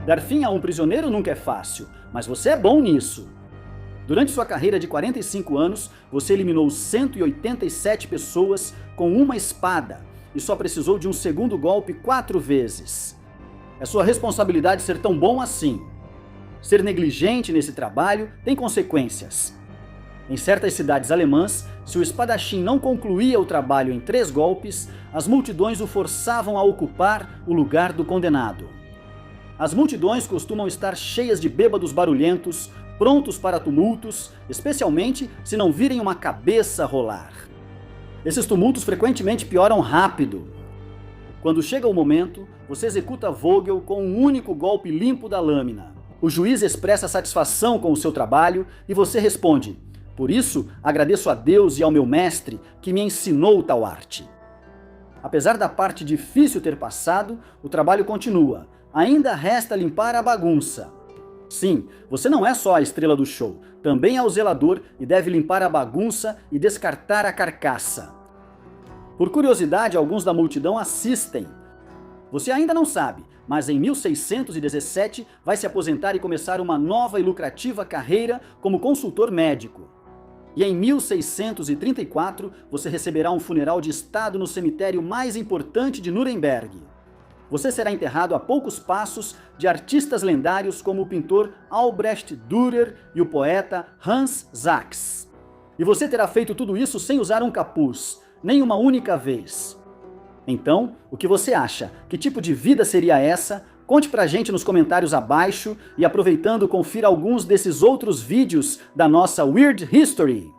Dar fim a um prisioneiro nunca é fácil, mas você é bom nisso. Durante sua carreira de 45 anos, você eliminou 187 pessoas com uma espada e só precisou de um segundo golpe 4 vezes. É sua responsabilidade ser tão bom assim. Ser negligente nesse trabalho tem consequências. Em certas cidades alemãs, se o espadachim não concluía o trabalho em 3 golpes, as multidões o forçavam a ocupar o lugar do condenado. As multidões costumam estar cheias de bêbados barulhentos, prontos para tumultos, especialmente se não virem uma cabeça rolar. Esses tumultos frequentemente pioram rápido. Quando chega o momento, você executa Vogel com um único golpe limpo da lâmina. O juiz expressa satisfação com o seu trabalho e você responde: "Por isso, agradeço a Deus e ao meu mestre que me ensinou tal arte." Apesar da parte difícil ter passado, o trabalho continua. Ainda resta limpar a bagunça. Sim, você não é só a estrela do show, também é o zelador e deve limpar a bagunça e descartar a carcaça. Por curiosidade, alguns da multidão assistem. Você ainda não sabe, mas em 1617 vai se aposentar e começar uma nova e lucrativa carreira como consultor médico. E em 1634 você receberá um funeral de estado no cemitério mais importante de Nuremberg. Você será enterrado a poucos passos de artistas lendários como o pintor Albrecht Dürer e o poeta Hans Sachs. E você terá feito tudo isso sem usar um capuz, nem uma única vez. Então, o que você acha? Que tipo de vida seria essa? Conte pra gente nos comentários abaixo e aproveitando, confira alguns desses outros vídeos da nossa Weird History.